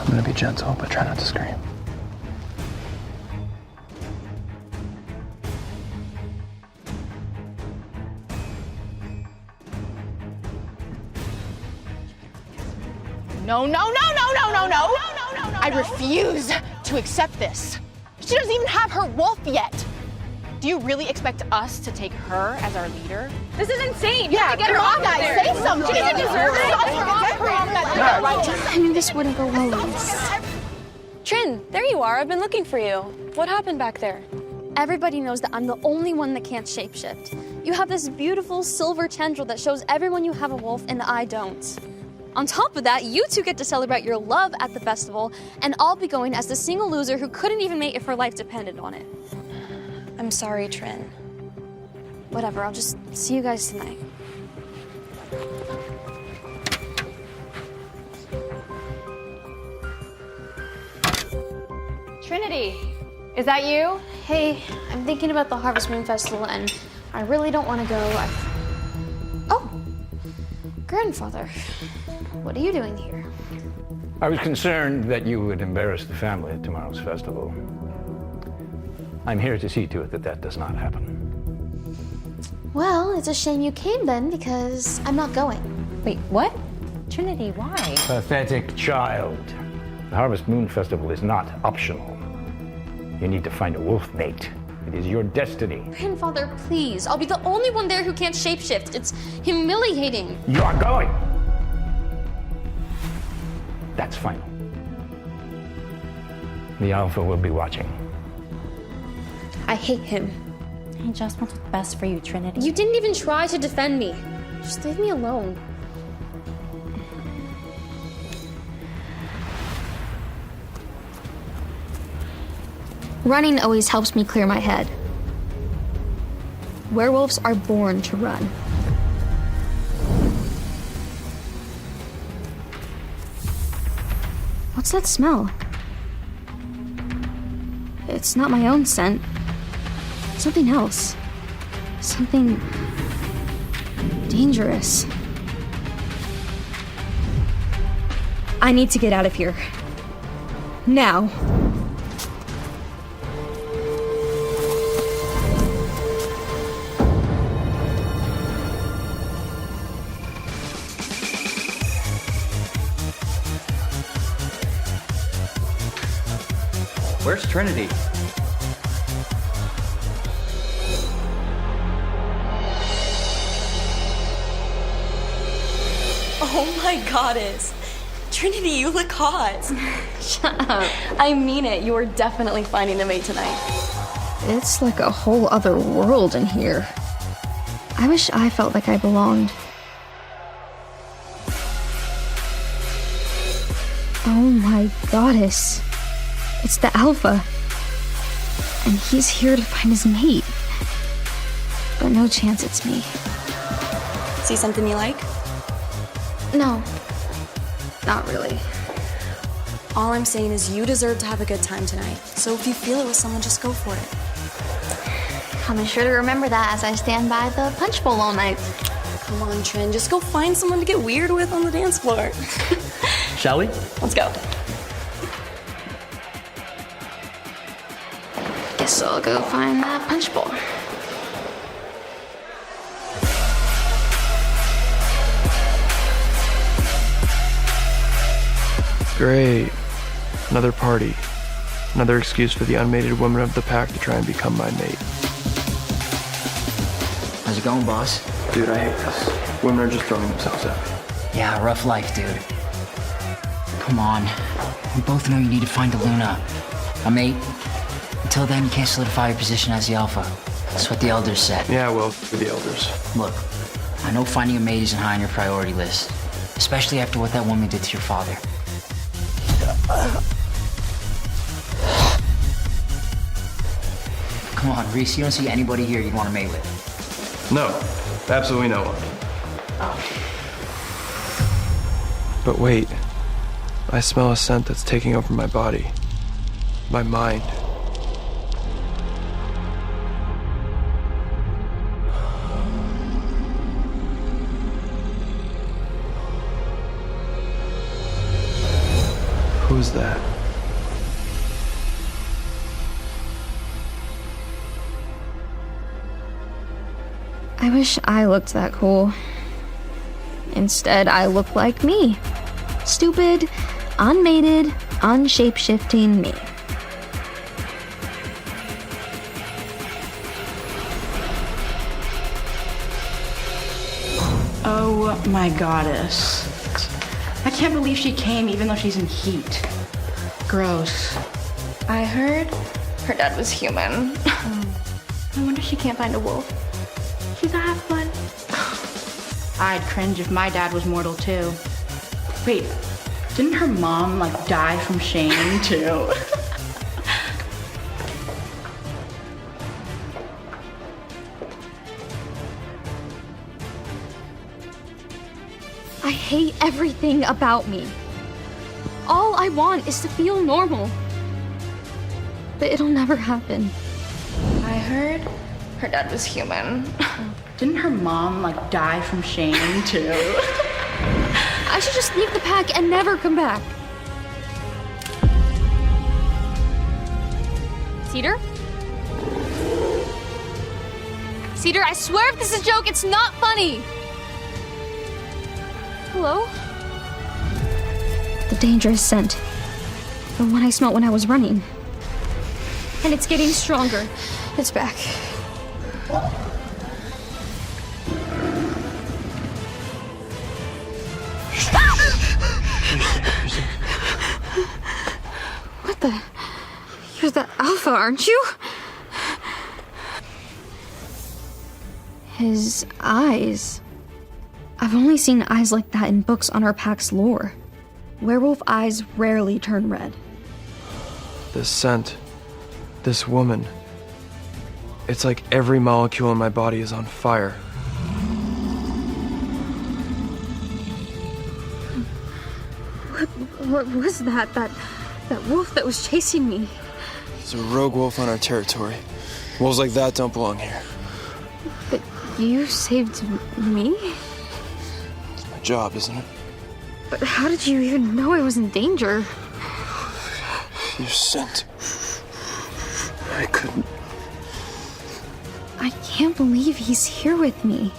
I'm gonna be gentle, but try not to scream. No, no, no, no, no, no, no. I refuse to accept this. She doesn't even have her wolf yet. Do you really expect us to take her as our leader? This is insane. Yeah, get her off guys. Say something. She doesn't deserve it. I knew this wouldn't go well, Elise. Trin, there you are. I've been looking for you. What happened back there? Everybody knows that I'm the only one that can't shapeshift. You have this beautiful silver tendril that shows everyone you have a wolf, and I don't. On top of that, you two get to celebrate your love at the festival, and I'll be going as the single loser who couldn't even mate if her life depended on it. I'm sorry, Trin. Whatever, I'll just see you guys tonight. Trinity, is that you? Hey, I'm thinking about the Harvest Moon Festival, and I really don't want to go. Oh, grandfather, what are you doing here? I was concerned that you would embarrass the family at tomorrow's festival. I'm here to see to it that that does not happen. Well, it's a shame you came then, because I'm not going. Wait, what? Trinity, why? Pathetic child. The Harvest Moon Festival is not optional. You need to find a wolf mate. It is your destiny. Grandfather, please. I'll be the only one there who can't shapeshift. It's humiliating. You are going! That's final. The Alpha will be watching. I hate him. He just wants what's best for you, Trinity. You didn't even try to defend me. Just leave me alone. Running always helps me clear my head. Werewolves are born to run. What's that smell? It's not my own scent. Something else. Something dangerous. I need to get out of here. Now. Where's Trinity? Oh my goddess. Trinity, you look hot. Shut up. I mean it. You are definitely finding a mate tonight. It's like a whole other world in here. I wish I felt like I belonged. Oh my goddess. It's the Alpha. And he's here to find his mate. But no chance it's me. See something you like? No. Not really. All I'm saying is you deserve to have a good time tonight. So if you feel it with someone, just go for it. I'll be sure to remember that as I stand by the punch bowl all night. Come on, Trin. Just go find someone to get weird with on the dance floor. Shall we? Let's go. Guess I'll go find that punch bowl. Great. Another party. Another excuse for the unmated woman of the pack to try and become my mate. How's it going, boss? Dude, I hate this. Women are just throwing themselves at me. Yeah, rough life, dude. Come on. We both know you need to find a Luna. A mate. Until then, you can't solidify your position as the Alpha. That's what the Elders said. Yeah, well, for the elders. Look, I know finding a mate isn't high on your priority list. Especially after what that woman did to your father. Come on, Reese, you don't see anybody here you'd want to mate with. No, absolutely no one. But wait, I smell a scent that's taking over my body, my mind. Who's that? I wish I looked that cool. Instead, I look like me. Stupid, unmated, unshape-shifting me. Oh my goddess. I can't believe she came even though she's in heat. Gross. I heard her dad was human. No wonder she can't find a wolf. She's a half-blood. I'd cringe if my dad was mortal too. Wait, didn't her mom like die from shame too? I hate everything about me. All I want is to feel normal. But it'll never happen. I heard her dad was human. Didn't her mom like die from shame too? I should just leave the pack and never come back. Cedar? Cedar, I swear if this is a joke, it's not funny. Hello? The dangerous scent. The one I smelled when I was running. And it's getting stronger. It's back. What the? You're the alpha, aren't you? His eyes. I've only seen eyes like that in books on our pack's lore. Werewolf eyes rarely turn red. This scent. This woman. It's like every molecule in my body is on fire. What was that? That wolf that was chasing me? There's a rogue wolf on our territory. Wolves like that don't belong here. But you saved me? It's my job, isn't it? But how did you even know I was in danger? Your scent. I couldn't. I can't believe he's here with me.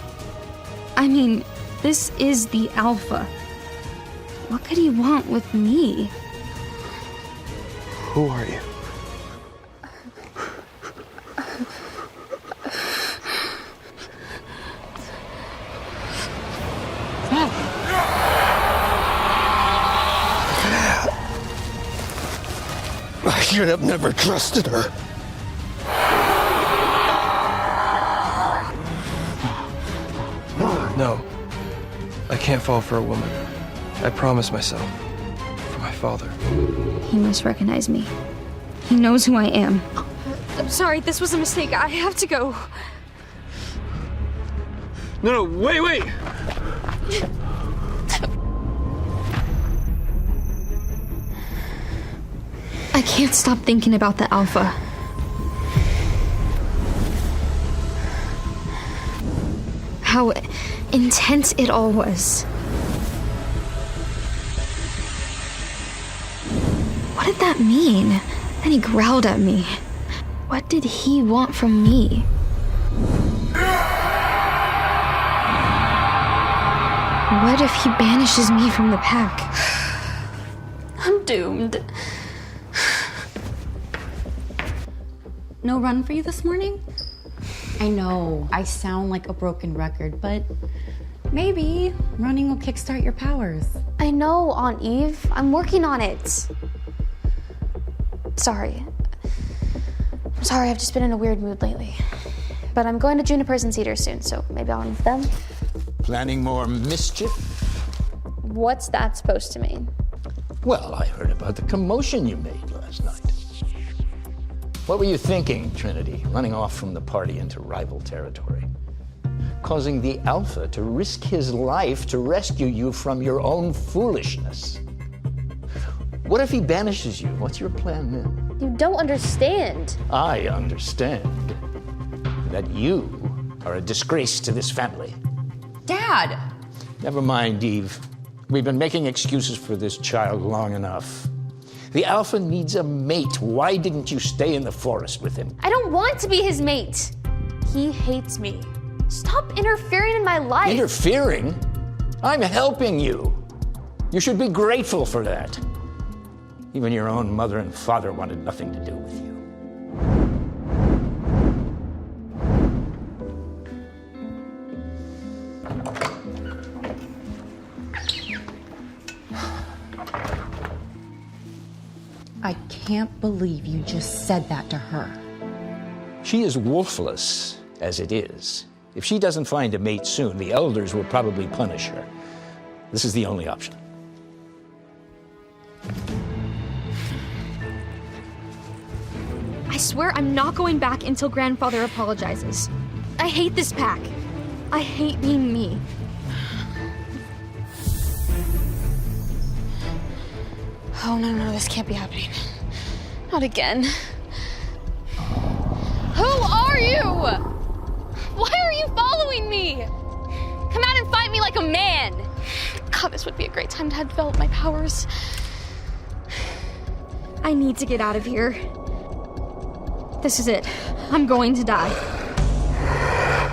I mean, this is the alpha. What could he want with me? Who are you? I should have never trusted her. No. I can't fall for a woman. I promised myself. For my father. He must recognize me. He knows who I am. I'm sorry, this was a mistake. I have to go. No, wait! I can't stop thinking about the alpha. How intense it all was. What did that mean? Then he growled at me. What did he want from me? What if he banishes me from the pack? I'm doomed. No run for you this morning? I know, I sound like a broken record, but maybe running will kickstart your powers. I know, Aunt Eve. I'm working on it. Sorry. I'm sorry, I've just been in a weird mood lately. But I'm going to Juniper's and Cedar soon, so maybe I'll run with them. Planning more mischief? What's that supposed to mean? Well, I heard about the commotion you made last night. What were you thinking, Trinity, running off from the party into rival territory? Causing the Alpha to risk his life to rescue you from your own foolishness. What if he banishes you? What's your plan then? You don't understand. I understand that you are a disgrace to this family. Dad! Never mind, Eve. We've been making excuses for this child long enough. The Alpha needs a mate. Why didn't you stay in the forest with him? I don't want to be his mate. He hates me. Stop interfering in my life. Interfering? I'm helping you. You should be grateful for that. Even your own mother and father wanted nothing to do with you. I can't believe you just said that to her. She is wolfless as it is. If she doesn't find a mate soon, the elders will probably punish her. This is the only option. I swear I'm not going back until grandfather apologizes. I hate this pack. I hate being me. Oh, no, this can't be happening. Not again. Who are you? Why are you following me? Come out and fight me like a man. God, this would be a great time to develop my powers. I need to get out of here. This is it. I'm going to die.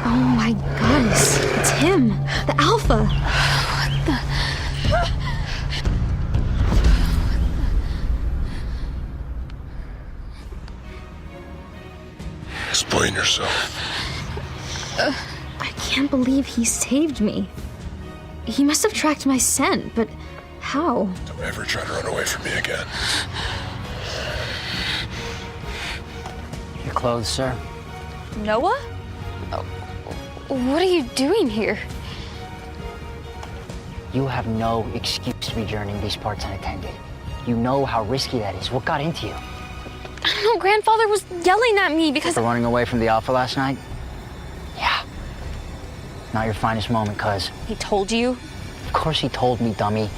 Oh my goodness. It's him. The Alpha. What the? Explain yourself. I can't believe he saved me. He must have tracked my scent, but how? Don't ever try to run away from me again. Your clothes, sir. Noah? What are you doing here? You have no excuse to be journeying these parts unattended. You know how risky that is. What got into you? I don't know, grandfather was yelling at me because... For running away from the Alpha last night? Yeah. Not your finest moment, cuz. He told you? Of course he told me, dummy.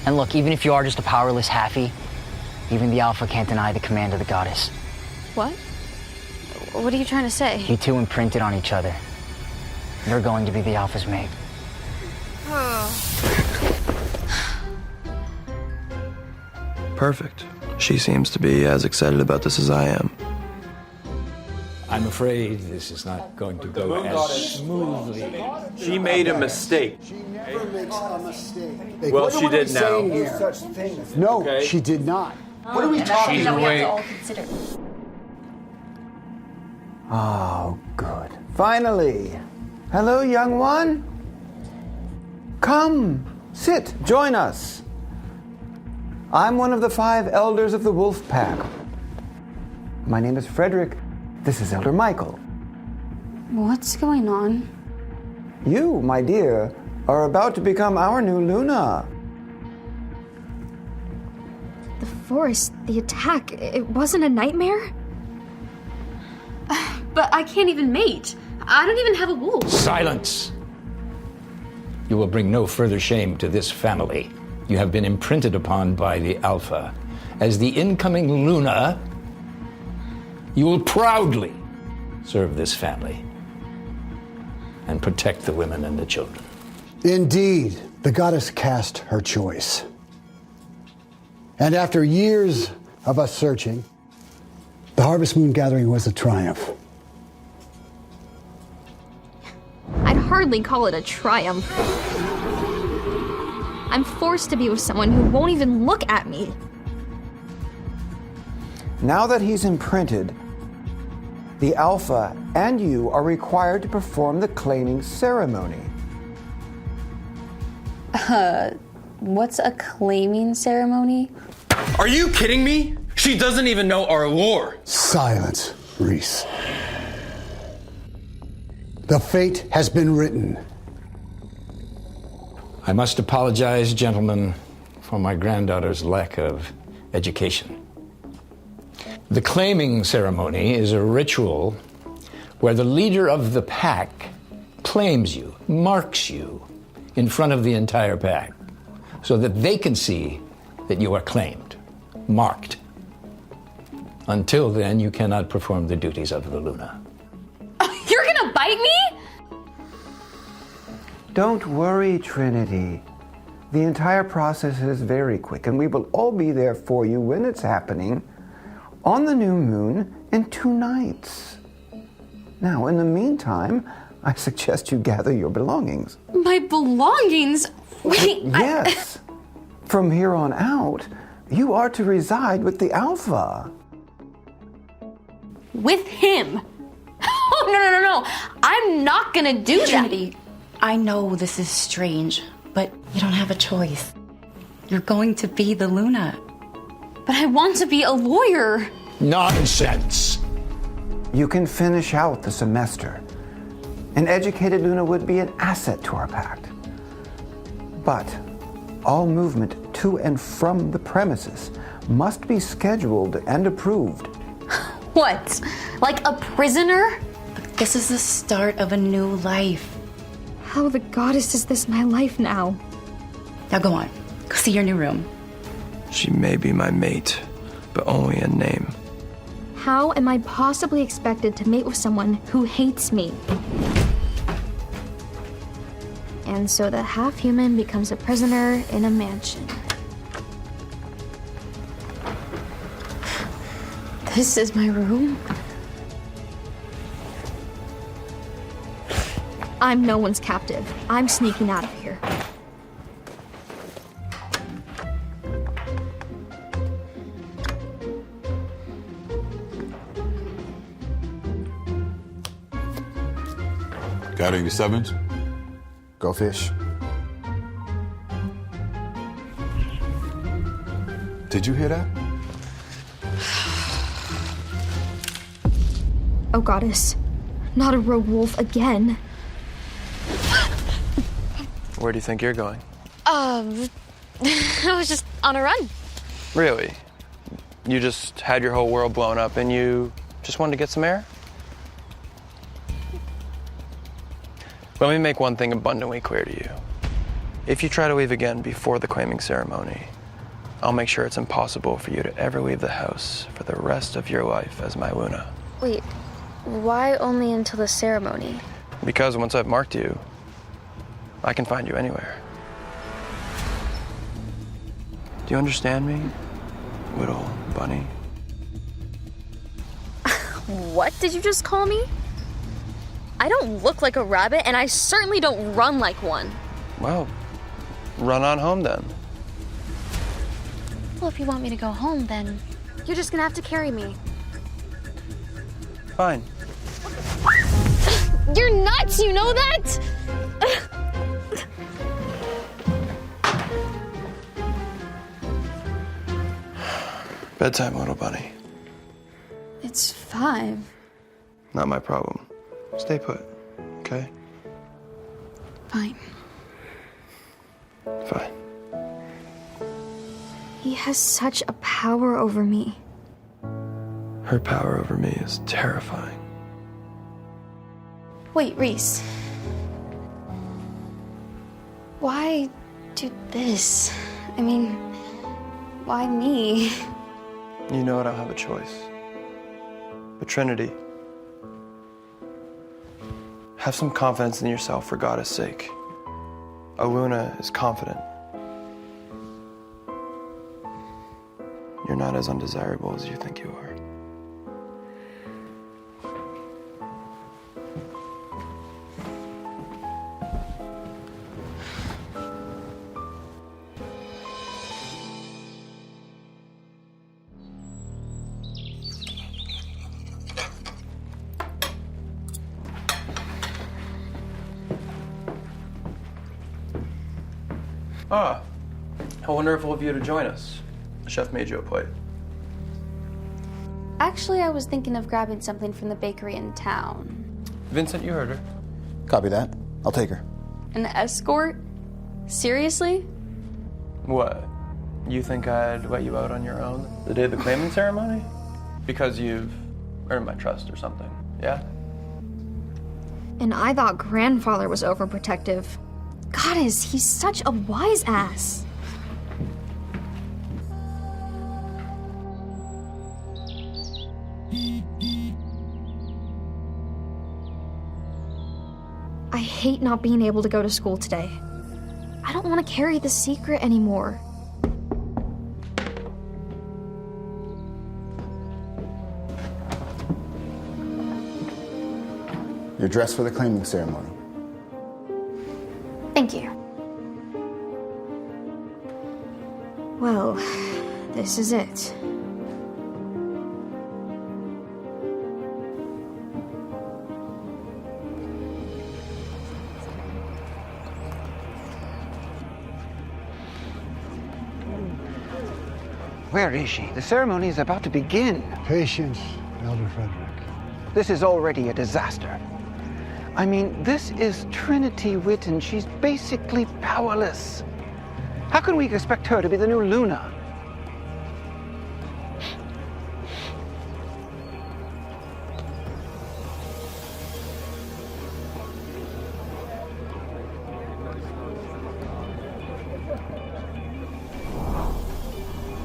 And look, even if you are just a powerless halfie, even the Alpha can't deny the command of the goddess. What? What are you trying to say? You two imprinted on each other. You're going to be the Alpha's mate. Perfect. She seems to be as excited about this as I am. I'm afraid this is not going to go as smoothly. She made a mistake. She never makes a mistake. Well, she did now. No, she did not. What are we talking about? Oh, good. Finally. Hello, young one. Come, sit, join us. I'm one of the 5 elders of the Wolf Pack. My name is Frederick. This is Elder Michael. What's going on? You, my dear, are about to become our new Luna. The forest, the attack, it wasn't a nightmare? But I can't even mate. I don't even have a wolf. Silence! You will bring no further shame to this family. You have been imprinted upon by the Alpha. As the incoming Luna, you will proudly serve this family and protect the women and the children. Indeed, the goddess cast her choice. And after years of us searching, the Harvest Moon Gathering was a triumph. I'd hardly call it a triumph. I'm forced to be with someone who won't even look at me. Now that he's imprinted, the Alpha and you are required to perform the claiming ceremony. What's a claiming ceremony? Are you kidding me? She doesn't even know our lore. Silence, Reese. The fate has been written. I must apologize, gentlemen, for my granddaughter's lack of education. The claiming ceremony is a ritual where the leader of the pack claims you, marks you in front of the entire pack so that they can see that you are claimed, marked. Until then, you cannot perform the duties of the Luna. You're gonna bite me? Don't worry, Trinity. The entire process is very quick, and we will all be there for you when it's happening on the new moon in 2 nights. Now, in the meantime, I suggest you gather your belongings. My belongings? Wait, Yes. From here on out, you are to reside with the Alpha. With him? Oh, no. I'm not gonna do that. Trinity, I know this is strange, but you don't have a choice. You're going to be the Luna. But I want to be a lawyer. Nonsense! You can finish out the semester. An educated Luna would be an asset to our pact. But all movement to and from the premises must be scheduled and approved. What? Like a prisoner? This is the start of a new life. How the goddess is this my life now? Now go on. Go see your new room. She may be my mate, but only in name. How am I possibly expected to mate with someone who hates me? And so the half-human becomes a prisoner in a mansion. This is my room? I'm no one's captive. I'm sneaking out of here. Got any sevens? Go fish. Did you hear that? Oh, goddess. Not a rogue wolf again. Where do you think you're going? I was just on a run. Really? You just had your whole world blown up and you just wanted to get some air? Let me make one thing abundantly clear to you. If you try to leave again before the claiming ceremony, I'll make sure it's impossible for you to ever leave the house for the rest of your life as my Luna. Wait, why only until the ceremony? Because once I've marked you, I can find you anywhere. Do you understand me, little bunny? What did you just call me? I don't look like a rabbit, and I certainly don't run like one. Well, run on home then. Well, if you want me to go home, then you're just gonna have to carry me. Fine. You're nuts, you know that? Bedtime, little bunny. It's 5. Not my problem. Stay put, okay? Fine. Fine. He has such a power over me. Her power over me is terrifying. Wait, Reese. Why do this? I mean, why me? You know I don't have a choice. But Trinity, have some confidence in yourself for Goddess' sake. Luna is confident. You're not as undesirable as you think you are. Ah, how wonderful of you to join us. The chef made you a plate. Actually, I was thinking of grabbing something from the bakery in town. Vincent, you heard her. Copy that. I'll take her. An escort? Seriously? What? You think I'd let you out on your own the day of the claiming ceremony? Because you've earned my trust or something, yeah? And I thought grandfather was overprotective. Goddess, he's such a wise ass. I hate not being able to go to school today. I don't don't want to carry the secret anymore. You're dressed for the claiming ceremony. Thank you. Well, this is it. Where is she? The ceremony is about to begin. Patience, Elder Frederick. This is already a disaster. I mean, this is Trinity Witten. She's basically powerless. How can we expect her to be the new Luna?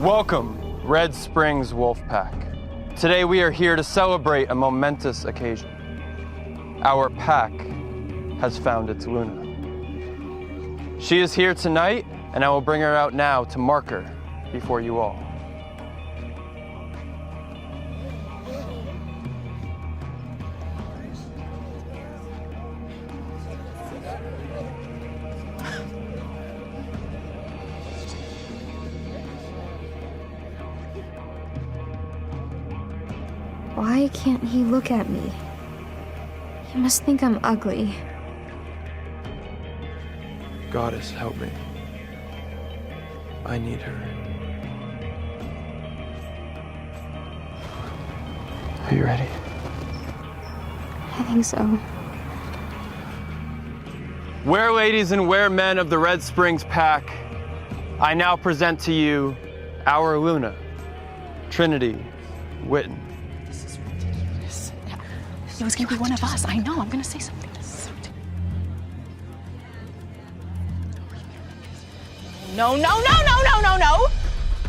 Welcome, Red Springs Wolfpack. Today we are here to celebrate a momentous occasion. Our pack has found its Luna. She is here tonight, and I will bring her out now to mark her before you all. Why can't he look at me? He must think I'm ugly. Goddess, help me. I need her. Are you ready? I think so. Where ladies and where men of the Red Springs pack, I now present to you our Luna, Trinity Witten. It was gonna be one of us. I know, I'm gonna say something. No.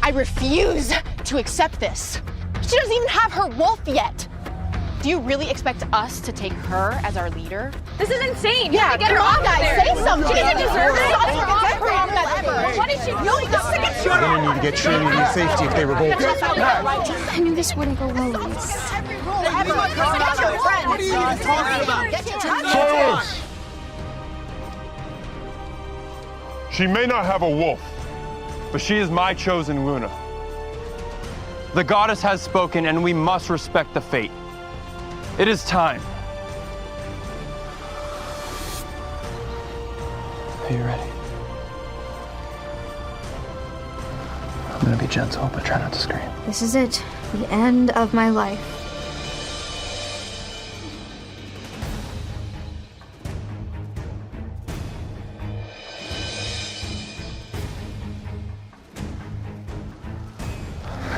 I refuse to accept this. She doesn't even have her wolf yet. Do you really expect us to take her as our leader? This is insane. Yeah, get come her on, off guys, there. say something. She doesn't deserve it. What did she do? We're gonna need to get Trinity to safety if they revolt. I knew this wouldn't go well, Reese. What are you even talking about? Silence! She may not have a wolf, But she is my chosen Luna. The goddess has spoken, and we must respect the fate. It is time. Are you ready? I'm gonna be gentle, but try not to scream. This is it. The end of my life.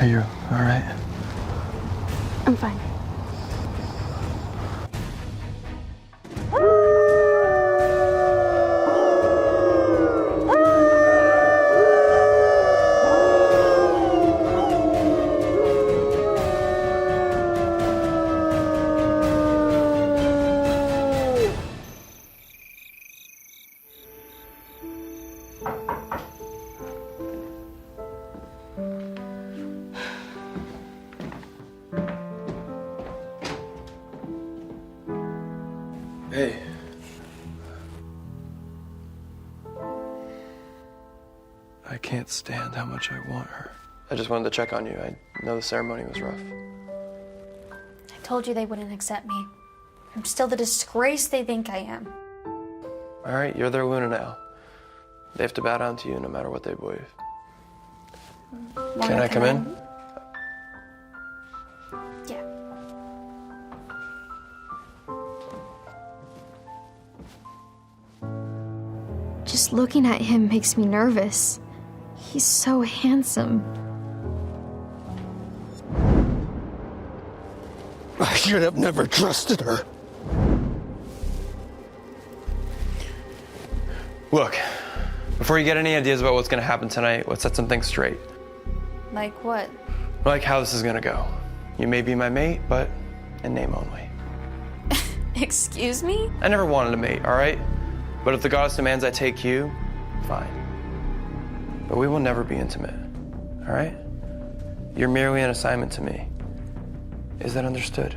Are you all right? I'm fine. Hey. I can't stand how much I want her. I just wanted to check on you. I know the ceremony was rough. I told you they wouldn't accept me. I'm still the disgrace they think I am. All right, you're their Luna now. They have to bow down to you no matter what they believe. Can I come in? Yeah. Just looking at him makes me nervous. He's so handsome. I should have never trusted her. Look, before you get any ideas about what's gonna happen tonight, let's set some things straight. Like what? Like how this is gonna go. You may be my mate, but in name only. Excuse me? I never wanted a mate, all right? But if the goddess demands I take you, fine. but we will never be intimate, all right? You're merely an assignment to me. Is that understood?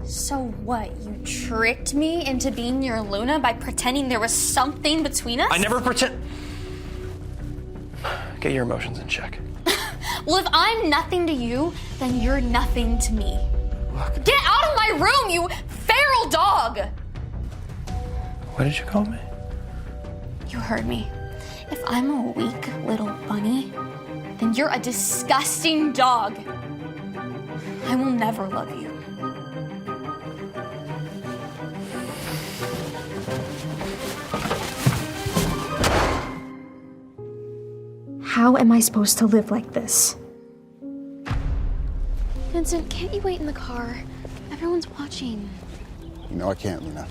So what? You tricked me into being your Luna by pretending there was something between us? I never pretend. Get your emotions in check. Well, if I'm nothing to you, then you're nothing to me. Look. Get out of my room, you feral dog! What did you call me? You heard me. If I'm a weak little bunny, then you're a disgusting dog. I will never love you. How am I supposed to live like this? Vincent, can't you wait in the car? Everyone's watching. No, I can't, Luna.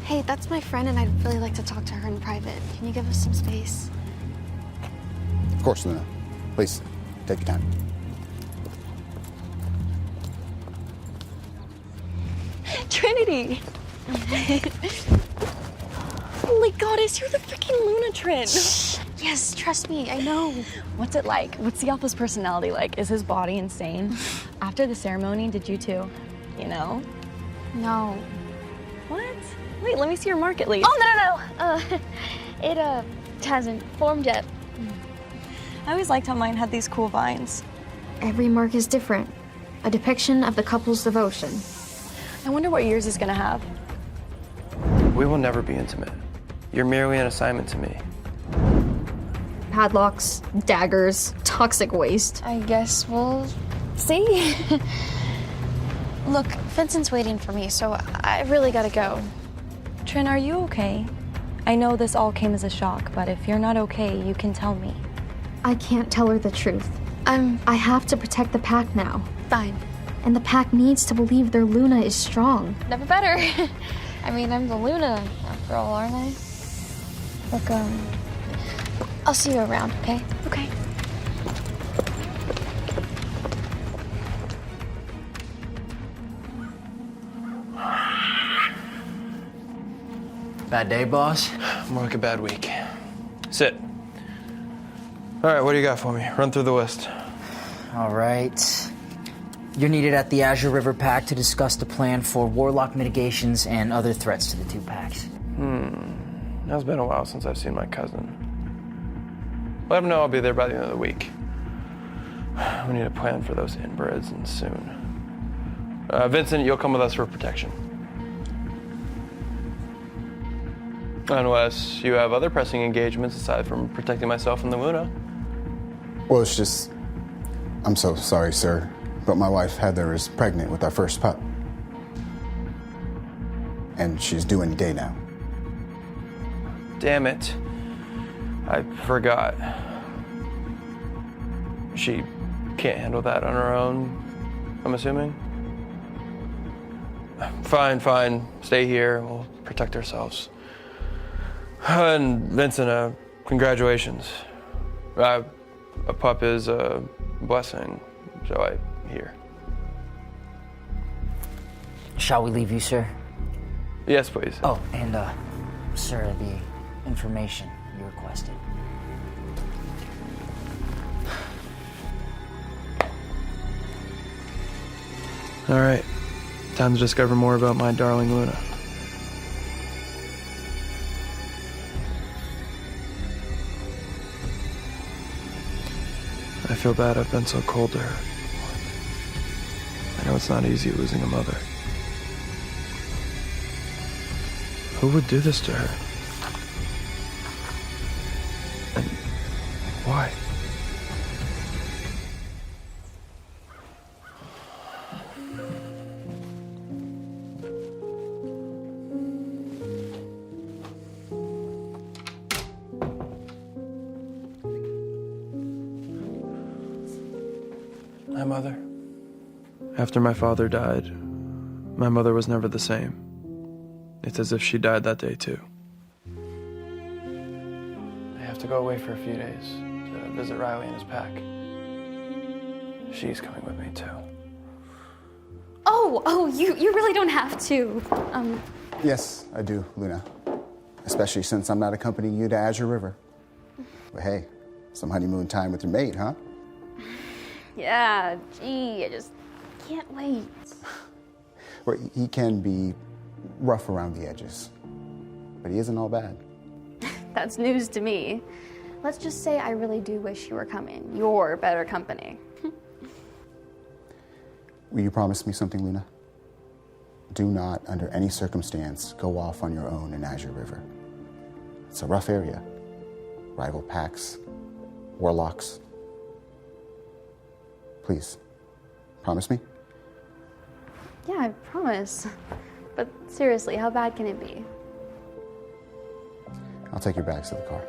Hey, that's my friend, and I'd really like to talk to her in private. Can you give us some space? Of course, Luna. Please, take your time. Trinity! Oh my goddess, you're the freaking Luna Trin! Yes, trust me, I know. What's it like? What's the Alpha's personality like? Is his body insane? After the ceremony, did you two, you know? No. What? Wait, let me see your mark at least. Oh, no. It hasn't formed yet. I always liked how mine had these cool vines. Every mark is different. A depiction of the couple's devotion. I wonder what yours is gonna have. We will never be intimate. You're merely an assignment to me. Padlocks, daggers, toxic waste. I guess we'll see. Look, Vincent's waiting for me, so I really gotta go. Trin, are you okay? I know this all came as a shock, but if you're not okay, you can tell me. I can't tell her the truth. I have to protect the pack now. Fine. And the pack needs to believe their Luna is strong. Never better. I mean, I'm the Luna, after all, aren't I? Look, I'll see you around, okay? Okay. Bad day, boss? More like a bad week. Sit. All right, what do you got for me? Run through the list. All right. You're needed at the Azure River Pack to discuss the plan for warlock mitigations and other threats to the two packs. It's been a while since I've seen my cousin. Let him know I'll be there by the end of the week. We need a plan for those inbreds, and soon. Vincent, you'll come with us for protection. Unless you have other pressing engagements aside from protecting myself and the Luna. Well, it's just... I'm so sorry, sir, but my wife, Heather, is pregnant with our first pup. And she's due any day now. Damn it. I forgot. She can't handle that on her own, I'm assuming? Fine. Stay here. We'll protect ourselves. And Vincent, congratulations. A pup is a blessing, so I hear. Shall we leave you, sir? Yes, please. Oh, and, sir, the information you requested. All right. Time to discover more about my darling Luna. I feel bad I've been so cold to her. I know it's not easy losing a mother. Who would do this to her? And why? My mother. After my father died, my mother was never the same. It's as if she died that day too. I have to go away for a few days to visit Riley and his pack. She's coming with me too. Oh, you really don't have to. Yes, I do, Luna. especially since I'm not accompanying you to Azure River. But hey, some honeymoon time with your mate, huh? Yeah, gee, I just can't wait. Well, he can be rough around the edges, but he isn't all bad. That's news to me. Let's just say I really do wish you were coming. You're better company. Will you promise me something, Luna? Do not, under any circumstance, go off on your own in Azure River. It's a rough area. Rival packs, warlocks. Please, promise me? Yeah, I promise. But seriously, how bad can it be? I'll take your bags to the car.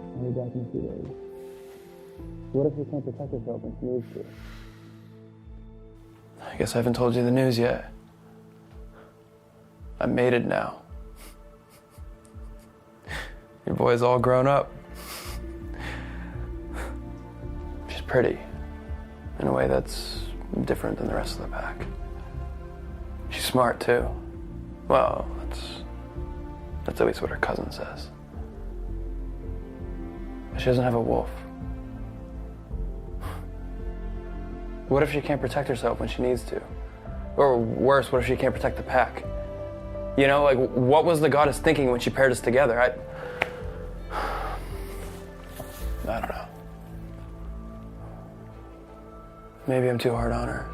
I'll be back in a few days. What if you can't protect yourself when she needs to? I guess I haven't told you the news yet. I'm mated now. Your boy's all grown up. She's pretty, in a way that's different than the rest of the pack. She's smart too. Well, that's at least what her cousin says. But she doesn't have a wolf. What if she can't protect herself when she needs to? Or worse, what if she can't protect the pack? You know, like, what was the goddess thinking when she paired us together? I don't know. Maybe I'm too hard on her.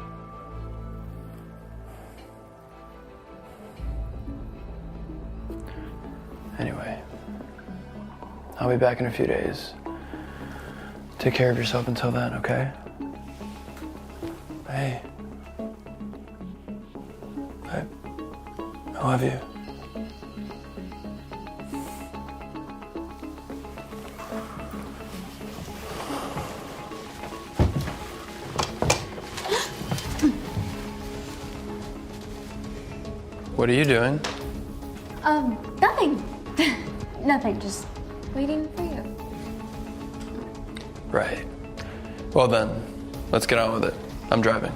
Anyway, I'll be back in a few days. Take care of yourself until then, okay? Hey. I love you. What are you doing? Nothing. Nothing, just waiting for you. Right. Well then, let's get on with it. I'm driving.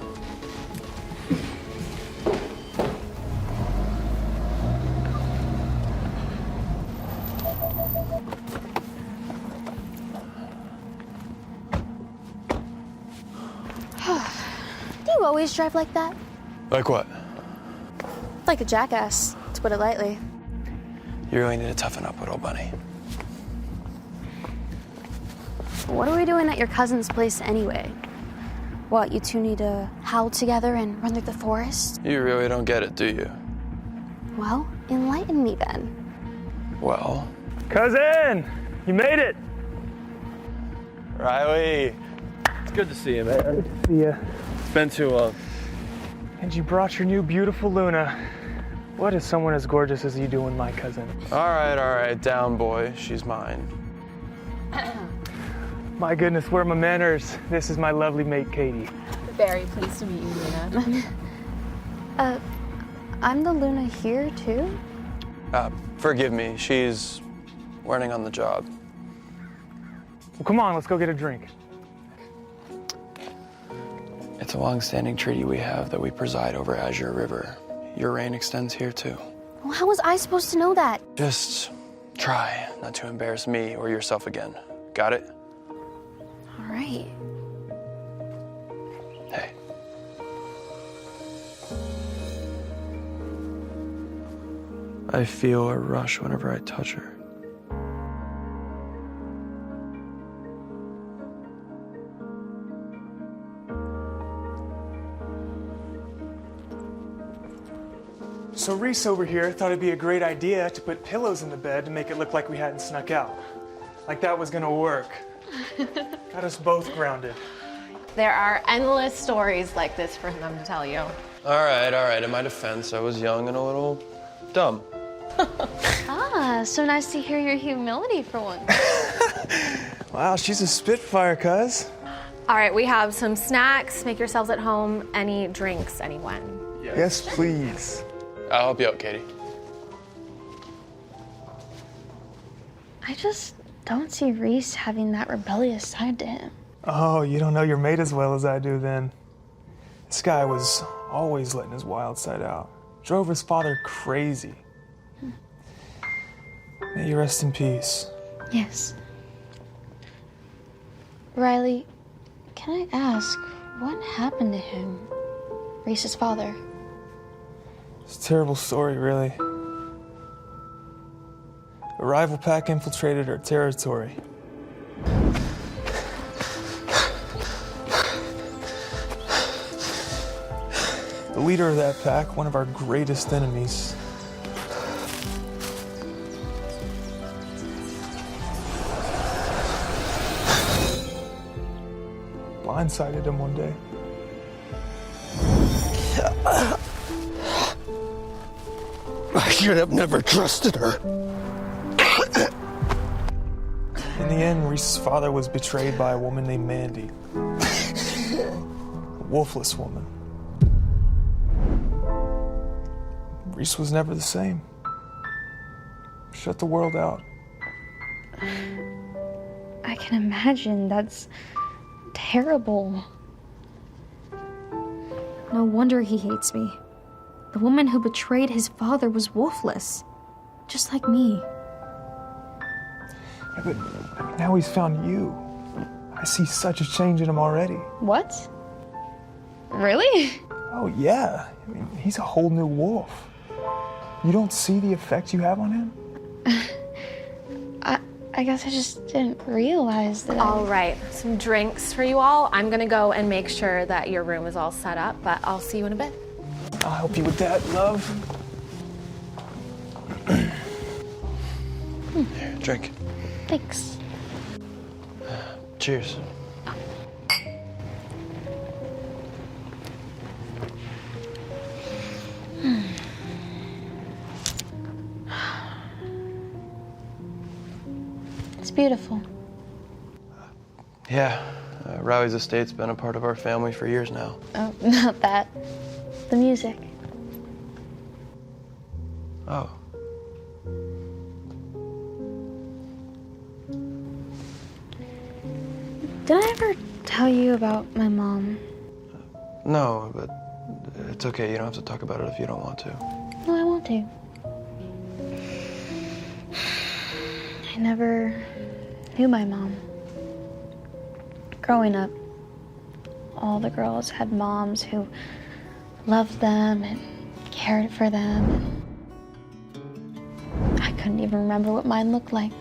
Do you always drive like that? Like what? Like a jackass, to put it lightly. You really need to toughen up, little bunny. What are we doing at your cousin's place anyway? What, you two need to howl together and run through the forest? You really don't get it, do you? Well, enlighten me then. Well... Cousin! You made it! Riley! It's good to see you, man. Good to see you. It's been too long. And you brought your new beautiful Luna. What is someone as gorgeous as you doing, my cousin? All right, down, boy. She's mine. My goodness, where are my manners? This is my lovely mate, Katie. Very pleased to meet you, Luna. I'm the Luna here, too? Forgive me. She's learning on the job. Well, come on, let's go get a drink. It's a long-standing treaty we have that we preside over Azure River. Your reign extends here, too. Well, how was I supposed to know that? Just try not to embarrass me or yourself again. Got it? All right. Hey. I feel a rush whenever I touch her. So Reese over here thought it'd be a great idea to put pillows in the bed to make it look like we hadn't snuck out. Like that was gonna work. Got us both grounded. There are endless stories like this for them to tell you. All right. In my defense, I was young and a little dumb. So nice to hear your humility for once. Wow, she's a spitfire, cuz. All right, we have some snacks. Make yourselves at home. Any drinks, anyone? Yes, please. I'll help you out, Katie. I just don't see Reese having that rebellious side to him. Oh, you don't know your mate as well as I do then. This guy was always letting his wild side out. Drove his father crazy. May you rest in peace. Yes. Riley, can I ask, what happened to him? Reese's father. It's a terrible story, really. A rival pack infiltrated our territory. The leader of that pack, one of our greatest enemies, blindsided him one day. I should have never trusted her. In the end, Reese's father was betrayed by a woman named Mandy. A wolfless woman. Reese was never the same. Shut the world out. I can imagine. That's terrible. No wonder he hates me. The woman who betrayed his father was wolfless, just like me. Yeah, but now he's found you. I see such a change in him already. What? Really? Oh, yeah. I mean, he's a whole new wolf. You don't see the effect you have on him? I guess I just didn't realize that. All right, some drinks for you all. I'm gonna go and make sure that your room is all set up, but I'll see you in a bit. I'll help you with that, love. Here, drink. Thanks. Cheers. It's beautiful. Yeah, Riley's estate's been a part of our family for years now. Oh, not that. The music. Oh. Did I ever tell you about my mom? No, but it's okay. You don't have to talk about it if you don't want to. No, I want to. I never knew my mom. Growing up, all the girls had moms who loved them and cared for them. I couldn't even remember what mine looked like.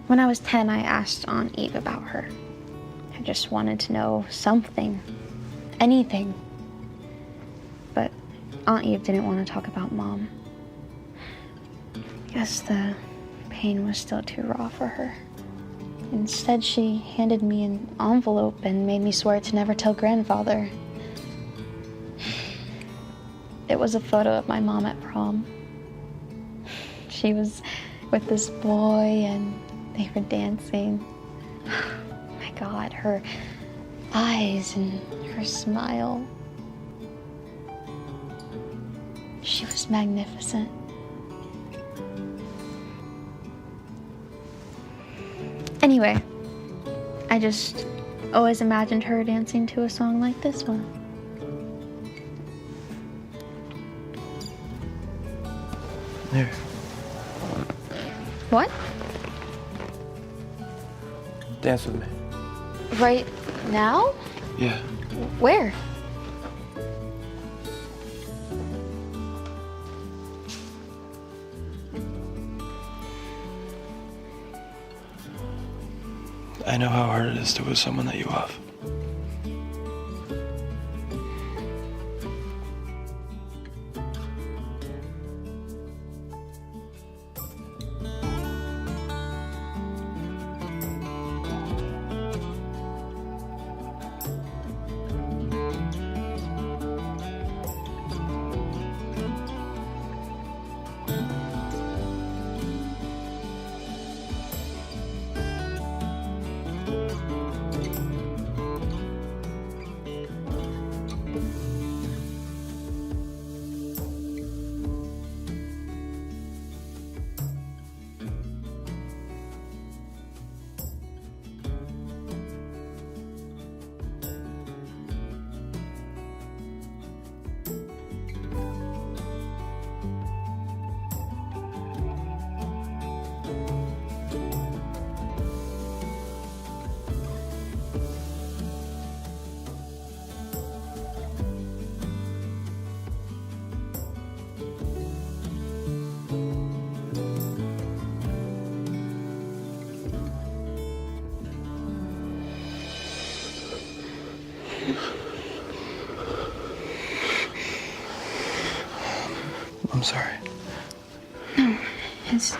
When I was 10, I asked Aunt Eve about her. I just wanted to know something, anything. But Aunt Eve didn't want to talk about Mom. I guess the pain was still too raw for her. Instead, she handed me an envelope and made me swear to never tell Grandfather. It was a photo of my mom at prom. She was with this boy and they were dancing. My God, her eyes and her smile. She was magnificent. Anyway, I just always imagined her dancing to a song like this one. Here. What? Dance with me. Right now? Yeah. Where? I know how hard it is to lose someone that you love. I'm sorry. No, it's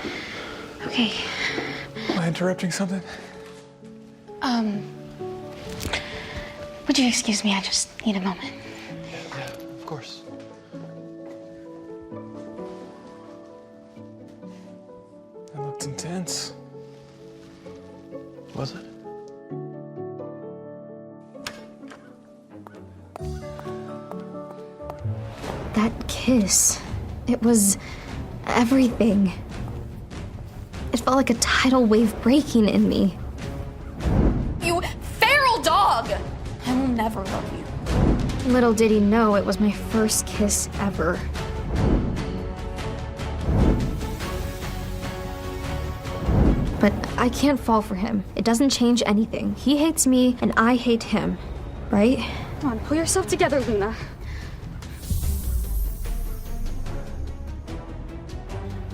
okay. Am I interrupting something? Would you excuse me? I just need a moment. Yeah, of course. That looked intense. Was it? That kiss, it was everything. It felt like a tidal wave breaking in me. You feral dog! I will never love you. Little did he know it was my first kiss ever. But I can't fall for him. It doesn't change anything. He hates me and I hate him, right? Come on, pull yourself together, Luna.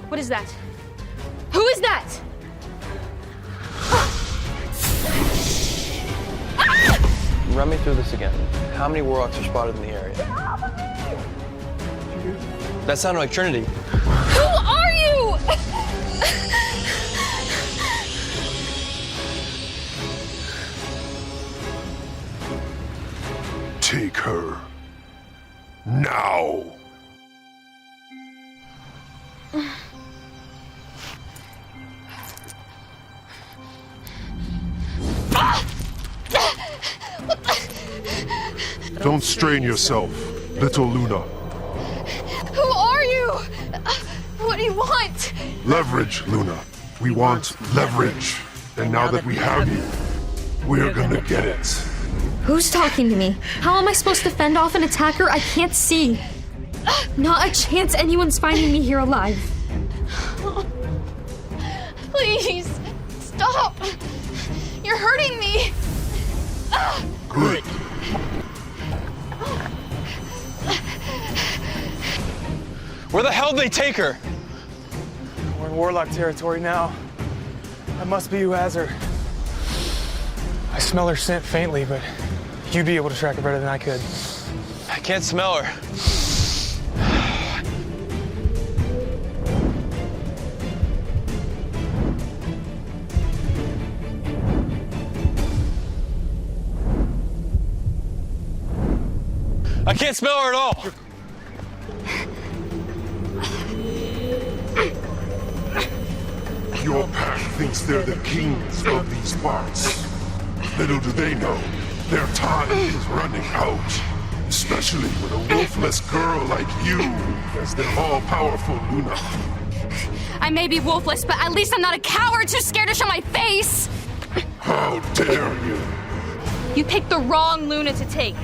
What is that? Who is that? Run me through this again. How many warlocks are spotted in the area? That sounded like Trinity. Who are you? Take her. Now. Don't strain yourself, little Luna. Who are you? What do you want? Leverage, Luna. We want leverage. And now that we have you, we're gonna get it. Who's talking to me? How am I supposed to fend off an attacker I can't see? Not a chance anyone's finding me here alive. Please, stop. You're hurting me. Good. Where the hell did they take her? We're in Warlock territory now. That must be who has her. I smell her scent faintly, but you'd be able to track her better than I could. I can't smell her. I can't smell her at all. Your pack thinks they're the kings of these parts. Little do they know, their time is running out. Especially with a wolfless girl like you as their all-powerful Luna. I may be wolfless, but at least I'm not a coward too scared to show my face. How dare you? You picked the wrong Luna to take.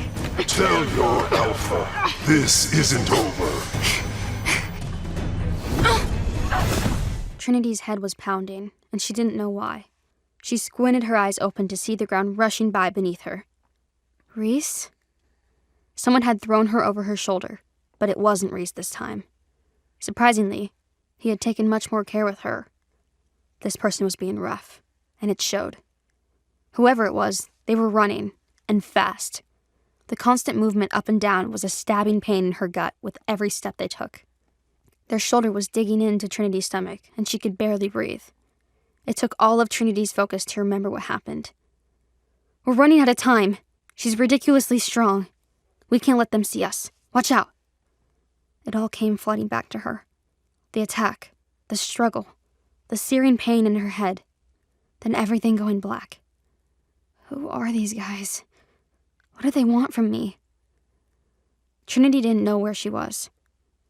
Tell your alpha, this isn't over. Trinity's head was pounding, and she didn't know why. She squinted her eyes open to see the ground rushing by beneath her. Reese? Someone had thrown her over her shoulder, but it wasn't Reese this time. Surprisingly, he had taken much more care with her. This person was being rough, and it showed. Whoever it was, they were running, and fast. The constant movement up and down was a stabbing pain in her gut with every step they took. Their shoulder was digging into Trinity's stomach, and she could barely breathe. It took all of Trinity's focus to remember what happened. We're running out of time. She's ridiculously strong. We can't let them see us. Watch out. It all came flooding back to her. The attack, the struggle, the searing pain in her head, then everything going black. Who are these guys? What do they want from me? Trinity didn't know where she was,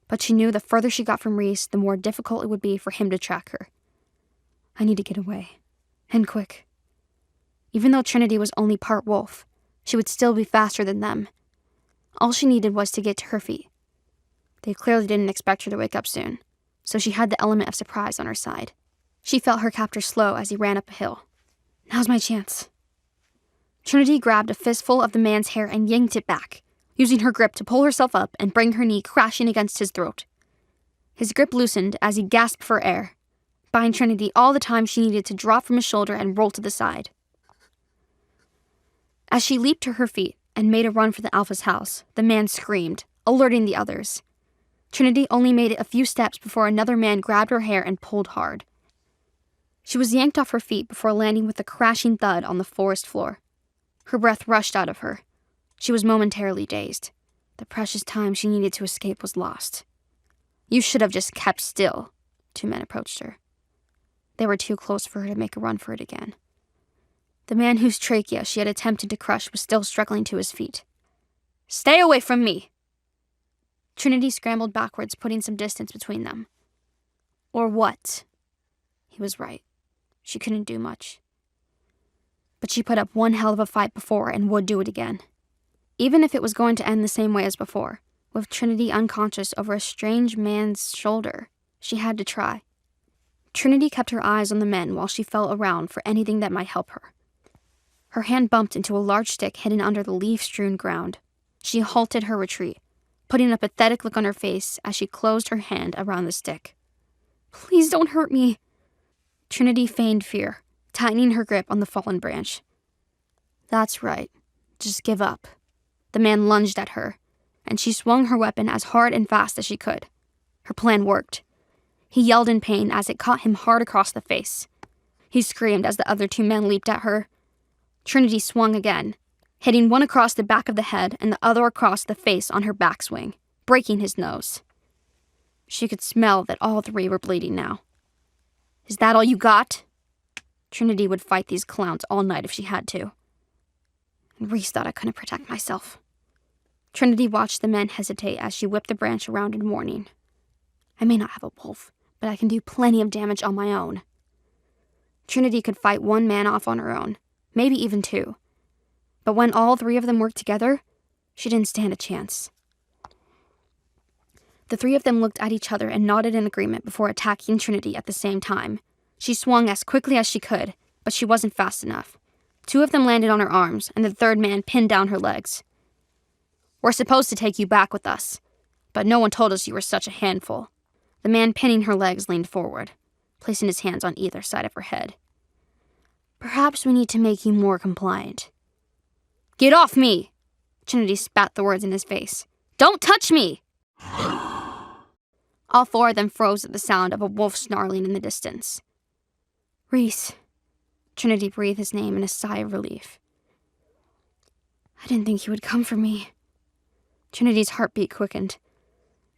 but she knew the further she got from Reese, the more difficult it would be for him to track her. I need to get away, and quick. Even though Trinity was only part wolf, she would still be faster than them. All she needed was to get to her feet. They clearly didn't expect her to wake up soon, so she had the element of surprise on her side. She felt her captor slow as he ran up a hill. Now's my chance. Trinity grabbed a fistful of the man's hair and yanked it back, using her grip to pull herself up and bring her knee crashing against his throat. His grip loosened as he gasped for air, buying Trinity all the time she needed to drop from his shoulder and roll to the side. As she leaped to her feet and made a run for the Alpha's house, the man screamed, alerting the others. Trinity only made it a few steps before another man grabbed her hair and pulled hard. She was yanked off her feet before landing with a crashing thud on the forest floor. Her breath rushed out of her. She was momentarily dazed. The precious time she needed to escape was lost. "You should have just kept still," 2 men approached her. They were too close for her to make a run for it again. The man whose trachea she had attempted to crush was still struggling to his feet. "Stay away from me!" Trinity scrambled backwards, putting some distance between them. Or what? He was right. She couldn't do much. But she put up one hell of a fight before and would do it again. Even if it was going to end the same way as before, with Trinity unconscious over a strange man's shoulder, she had to try. Trinity kept her eyes on the men while she felt around for anything that might help her. Her hand bumped into a large stick hidden under the leaf-strewn ground. She halted her retreat, putting a pathetic look on her face as she closed her hand around the stick. "Please don't hurt me." Trinity feigned fear, tightening her grip on the fallen branch. "That's right. Just give up." The man lunged at her, and she swung her weapon as hard and fast as she could. Her plan worked. He yelled in pain as it caught him hard across the face. He screamed as the other 2 men leaped at her. Trinity swung again, hitting one across the back of the head and the other across the face on her backswing, breaking his nose. She could smell that all 3 were bleeding now. "Is that all you got?" Trinity would fight these clowns all night if she had to. And Reese thought I couldn't protect myself. Trinity watched the men hesitate as she whipped the branch around in warning. "I may not have a wolf, but I can do plenty of damage on my own." Trinity could fight 1 man off on her own, maybe even 2. But when all 3 of them worked together, she didn't stand a chance. The 3 of them looked at each other and nodded in agreement before attacking Trinity at the same time. She swung as quickly as she could, but she wasn't fast enough. 2 of them landed on her arms, and the 3rd man pinned down her legs. "We're supposed to take you back with us, but no one told us you were such a handful." The man pinning her legs leaned forward, placing his hands on either side of her head. "Perhaps we need to make you more compliant." "Get off me!" Trinity spat the words in his face. "Don't touch me!" All 4 of them froze at the sound of a wolf snarling in the distance. "Reese." Trinity breathed his name in a sigh of relief. "I didn't think he would come for me." Trinity's heartbeat quickened.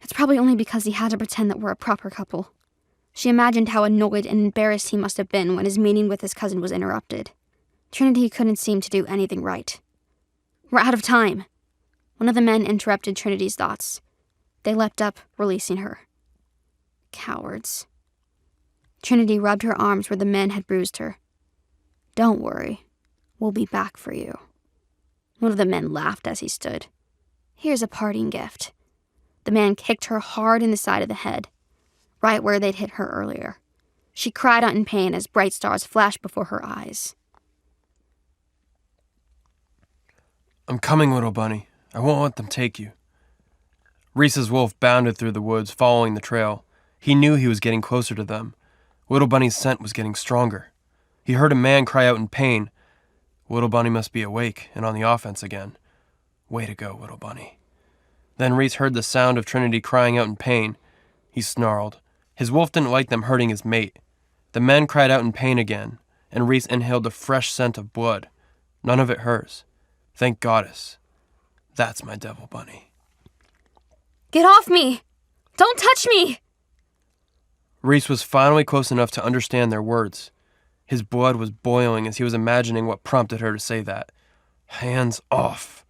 It's probably only because he had to pretend that we're a proper couple. She imagined how annoyed and embarrassed he must have been when his meeting with his cousin was interrupted. Trinity couldn't seem to do anything right. "We're out of time." One of the men interrupted Trinity's thoughts. They leapt up, releasing her. Cowards. Trinity rubbed her arms where the men had bruised her. "Don't worry. We'll be back for you." One of the men laughed as he stood. "Here's a parting gift." The man kicked her hard in the side of the head, right where they'd hit her earlier. She cried out in pain as bright stars flashed before her eyes. "I'm coming, little bunny. I won't let them take you." Reese's wolf bounded through the woods, following the trail. He knew he was getting closer to them. Little Bunny's scent was getting stronger. He heard a man cry out in pain. Little Bunny must be awake and on the offense again. Way to go, Little Bunny. Then Reese heard the sound of Trinity crying out in pain. He snarled. His wolf didn't like them hurting his mate. The men cried out in pain again, and Reese inhaled a fresh scent of blood. None of it hers. Thank Goddess. That's my devil bunny. "Get off me! Don't touch me!" Reese was finally close enough to understand their words. His blood was boiling as he was imagining what prompted her to say that. "Hands off,"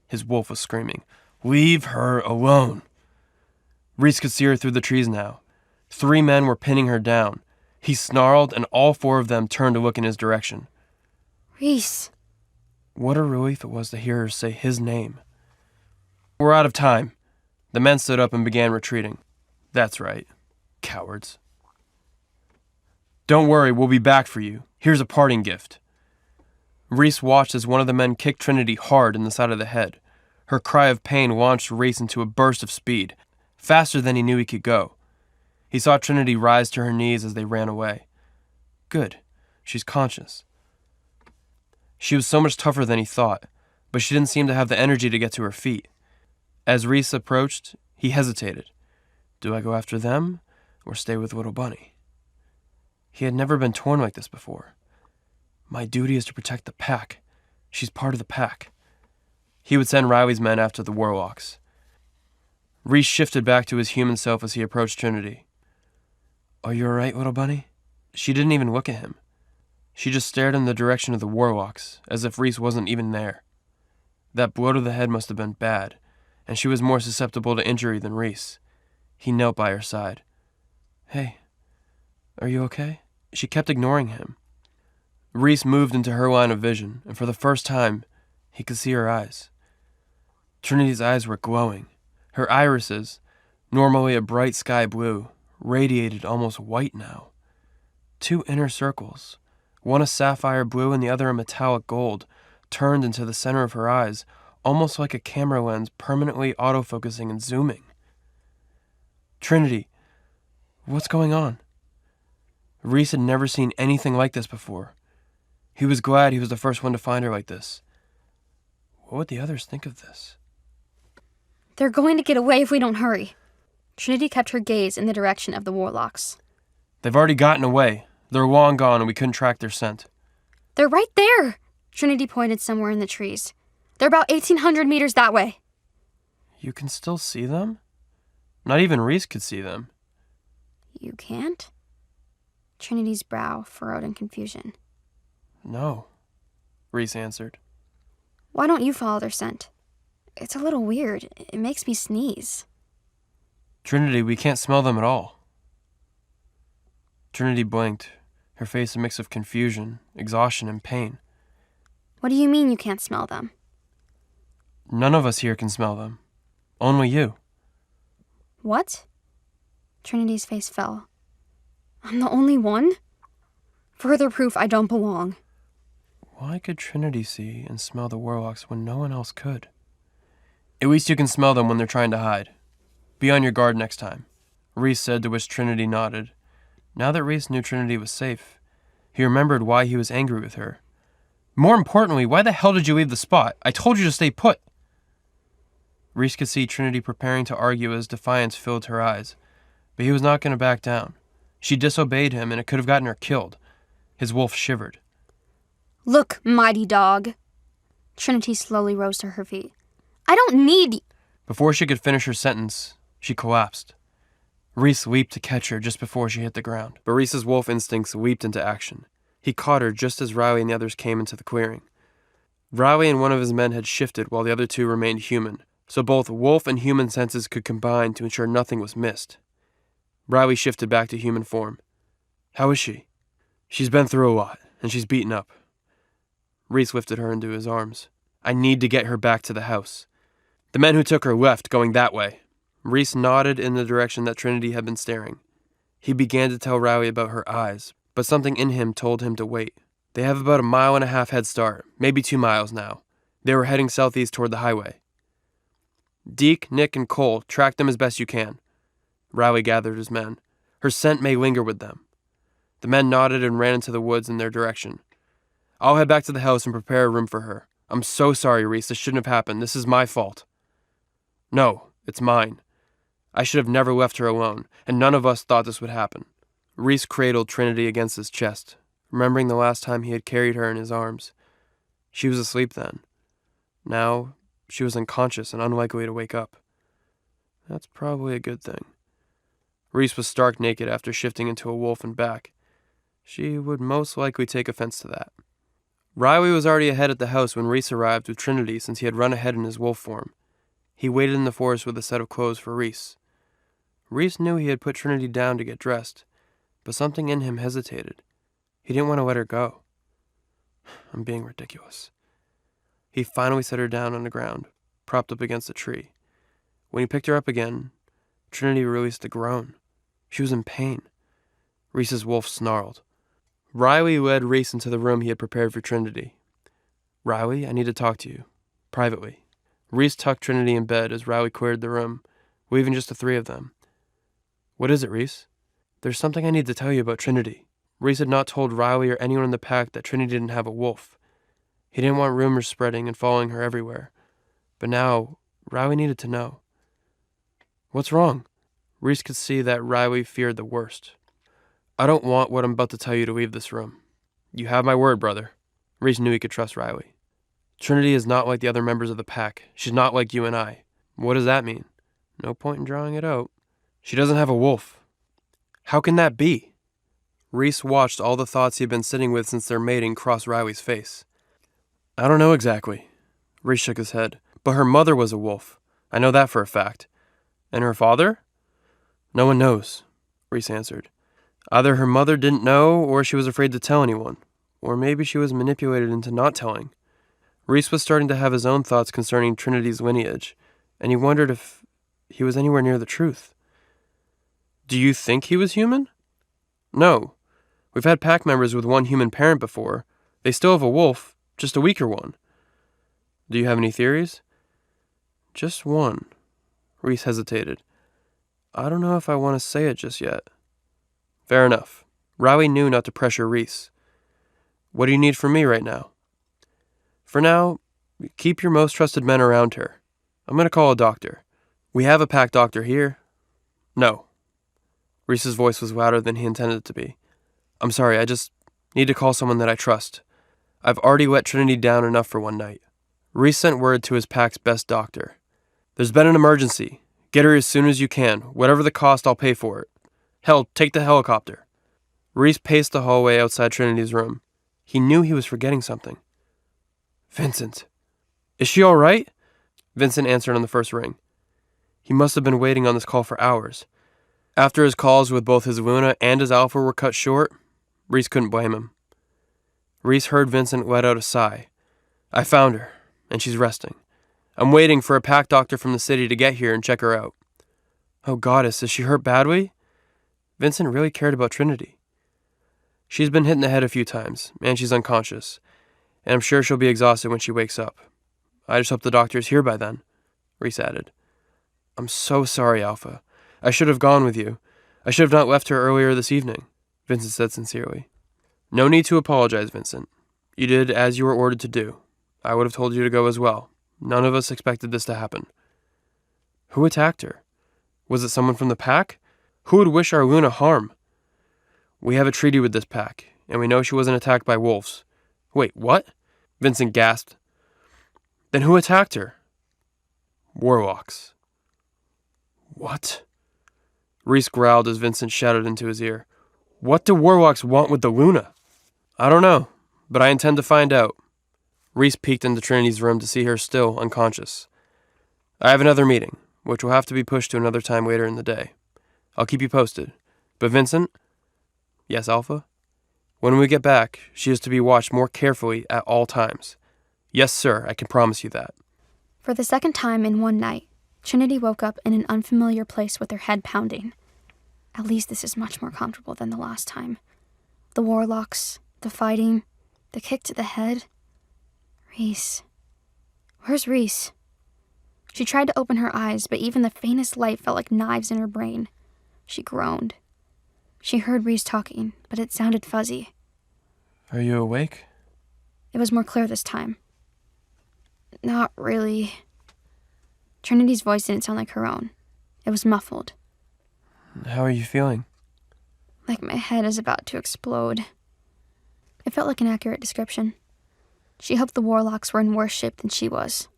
his wolf was screaming. "Leave her alone." Reese could see her through the trees now. 3 men were pinning her down. He snarled, and all 4 of them turned to look in his direction. "Reese." What a relief it was to hear her say his name. "We're out of time." The men stood up and began retreating. That's right. Cowards. "Don't worry, we'll be back for you. Here's a parting gift." Reese watched as one of the men kicked Trinity hard in the side of the head. Her cry of pain launched Reese into a burst of speed, faster than he knew he could go. He saw Trinity rise to her knees as they ran away. Good. She's conscious. She was so much tougher than he thought, but she didn't seem to have the energy to get to her feet. As Reese approached, he hesitated. Do I go after them or stay with Little Bunny? He had never been torn like this before. My duty is to protect the pack. She's part of the pack. He would send Riley's men after the warlocks. Reese shifted back to his human self as he approached Trinity. Are you alright, Little Bunny? She didn't even look at him. She just stared in the direction of the warlocks, as if Reese wasn't even there. That blow to the head must have been bad, and she was more susceptible to injury than Reese. He knelt by her side. Hey, are you okay? She kept ignoring him. Reese moved into her line of vision, and for the first time, he could see her eyes. Trinity's eyes were glowing. Her irises, normally a bright sky blue, radiated almost white now. 2 inner circles, one a sapphire blue and the other a metallic gold, turned into the center of her eyes, almost like a camera lens permanently autofocusing and zooming. Trinity, what's going on? Reese had never seen anything like this before. He was glad he was the first one to find her like this. What would the others think of this? They're going to get away if we don't hurry. Trinity kept her gaze in the direction of the warlocks. They've already gotten away. They're long gone and we couldn't track their scent. They're right there! Trinity pointed somewhere in the trees. They're about 1,800 meters that way. You can still see them? Not even Reese could see them. You can't? Trinity's brow furrowed in confusion. No, Reese answered. Why don't you follow their scent? It's a little weird. It makes me sneeze. Trinity, we can't smell them at all. Trinity blinked, her face a mix of confusion, exhaustion, and pain. What do you mean you can't smell them? None of us here can smell them. Only you. What? Trinity's face fell. I'm the only one? Further proof I don't belong. Why could Trinity see and smell the warlocks when no one else could? At least you can smell them when they're trying to hide. Be on your guard next time, Reese said, to which Trinity nodded. Now that Reese knew Trinity was safe, he remembered why he was angry with her. More importantly, why the hell did you leave the spot? I told you to stay put. Reese could see Trinity preparing to argue as defiance filled her eyes, but he was not going to back down. She disobeyed him and it could have gotten her killed. His wolf shivered. Look, mighty dog. Trinity slowly rose to her feet. I don't need... Before she could finish her sentence, she collapsed. Reese leaped to catch her just before she hit the ground, but Reese's wolf instincts leaped into action. He caught her just as Riley and the others came into the clearing. Riley and one of his men had shifted while the other 2 remained human, so both wolf and human senses could combine to ensure nothing was missed. Riley shifted back to human form. How is she? She's been through a lot, and she's beaten up. Reese lifted her into his arms. I need to get her back to the house. The men who took her left, going that way. Reese nodded in the direction that Trinity had been staring. He began to tell Riley about her eyes, but something in him told him to wait. They have about 1.5 mile head start, maybe 2 miles now. They were heading southeast toward the highway. Deke, Nick, and Cole, track them as best you can. Riley gathered his men. Her scent may linger with them. The men nodded and ran into the woods in their direction. I'll head back to the house and prepare a room for her. I'm so sorry, Reese. This shouldn't have happened. This is my fault. No, it's mine. I should have never left her alone, and none of us thought this would happen. Reese cradled Trinity against his chest, remembering the last time he had carried her in his arms. She was asleep then. Now, she was unconscious and unlikely to wake up. That's probably a good thing. Reese was stark naked after shifting into a wolf and back. She would most likely take offense to that. Riley was already ahead at the house when Reese arrived with Trinity since he had run ahead in his wolf form. He waited in the forest with a set of clothes for Reese. Reese knew he had put Trinity down to get dressed, but something in him hesitated. He didn't want to let her go. I'm being ridiculous. He finally set her down on the ground, propped up against a tree. When he picked her up again, Trinity released a groan. She was in pain. Reese's wolf snarled. Riley led Reese into the room he had prepared for Trinity. Riley, I need to talk to you. Privately. Reese tucked Trinity in bed as Riley cleared the room, leaving just the 3 of them. What is it, Reese? There's something I need to tell you about Trinity. Reese had not told Riley or anyone in the pack that Trinity didn't have a wolf. He didn't want rumors spreading and following her everywhere. But now, Riley needed to know. What's wrong? Reese could see that Riley feared the worst. I don't want what I'm about to tell you to leave this room. You have my word, brother. Reese knew he could trust Riley. Trinity is not like the other members of the pack. She's not like you and I. What does that mean? No point in drawing it out. She doesn't have a wolf. How can that be? Reese watched all the thoughts he had been sitting with since their mating cross Riley's face. I don't know exactly. Reese shook his head. But her mother was a wolf. I know that for a fact. And her father? No one knows, Reese answered. Either her mother didn't know, or she was afraid to tell anyone. Or maybe she was manipulated into not telling. Reese was starting to have his own thoughts concerning Trinity's lineage, and he wondered if he was anywhere near the truth. Do you think he was human? No. We've had pack members with one human parent before. They still have a wolf, just a weaker one. Do you have any theories? Just one. Reese hesitated. I don't know if I want to say it just yet. Fair enough. Riley knew not to pressure Reese. What do you need from me right now? For now, keep your most trusted men around her. I'm going to call a doctor. We have a pack doctor here. No. Reese's voice was louder than he intended it to be. I'm sorry, I just need to call someone that I trust. I've already let Trinity down enough for one night. Reese sent word to his pack's best doctor. There's been an emergency. Get her as soon as you can. Whatever the cost, I'll pay for it. Hell, take the helicopter. Reese paced the hallway outside Trinity's room. He knew he was forgetting something. Vincent. Is she all right? Vincent answered on the first ring. He must have been waiting on this call for hours. After his calls with both his Luna and his Alpha were cut short, Reese couldn't blame him. Reese heard Vincent let out a sigh. I found her, and she's resting. I'm waiting for a pack doctor from the city to get here and check her out. Oh, goddess, is she hurt badly? Vincent really cared about Trinity. She's been hit in the head a few times, and she's unconscious, and I'm sure she'll be exhausted when she wakes up. I just hope the doctor is here by then, Reese added. I'm so sorry, Alpha. I should have gone with you. I should have not left her earlier this evening, Vincent said sincerely. No need to apologize, Vincent. You did as you were ordered to do. I would have told you to go as well. None of us expected this to happen. Who attacked her? Was it someone from the pack? Who would wish our Luna harm? We have a treaty with this pack, and we know she wasn't attacked by wolves. Wait, what? Vincent gasped. Then who attacked her? Warlocks. What? Reese growled as Vincent shouted into his ear. What do warlocks want with the Luna? I don't know, but I intend to find out. Reese peeked into Trinity's room to see her still unconscious. I have another meeting, which will have to be pushed to another time later in the day. I'll keep you posted. But Vincent? Yes, Alpha? When we get back, she is to be watched more carefully at all times. Yes, sir, I can promise you that. For the second time in one night, Trinity woke up in an unfamiliar place with her head pounding. At least this is much more comfortable than the last time. The warlocks, the fighting, the kick to the head. Reese. Where's Reese? She tried to open her eyes, but even the faintest light felt like knives in her brain. She groaned. She heard Reese talking, but it sounded fuzzy. Are you awake? It was more clear this time. Not really. Trinity's voice didn't sound like her own. It was muffled. How are you feeling? Like my head is about to explode. It felt like an accurate description. She hoped the warlocks were in worse shape than she was.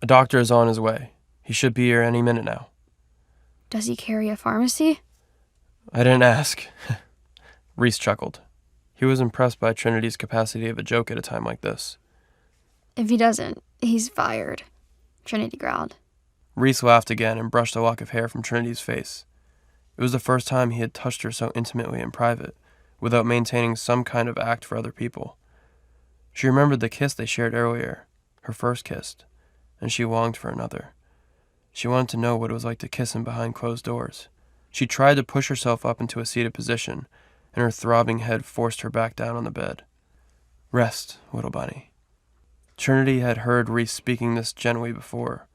A doctor is on his way. He should be here any minute now. Does he carry a pharmacy? I didn't ask. Reese chuckled. He was impressed by Trinity's capacity of a joke at a time like this. If he doesn't, he's fired, Trinity growled. Reese laughed again and brushed a lock of hair from Trinity's face. It was the first time he had touched her so intimately in private, without maintaining some kind of act for other people. She remembered the kiss they shared earlier, her first kiss, and she longed for another. She wanted to know what it was like to kiss him behind closed doors. She tried to push herself up into a seated position, and her throbbing head forced her back down on the bed. Rest, little bunny. Trinity had heard Reese speaking this gently before,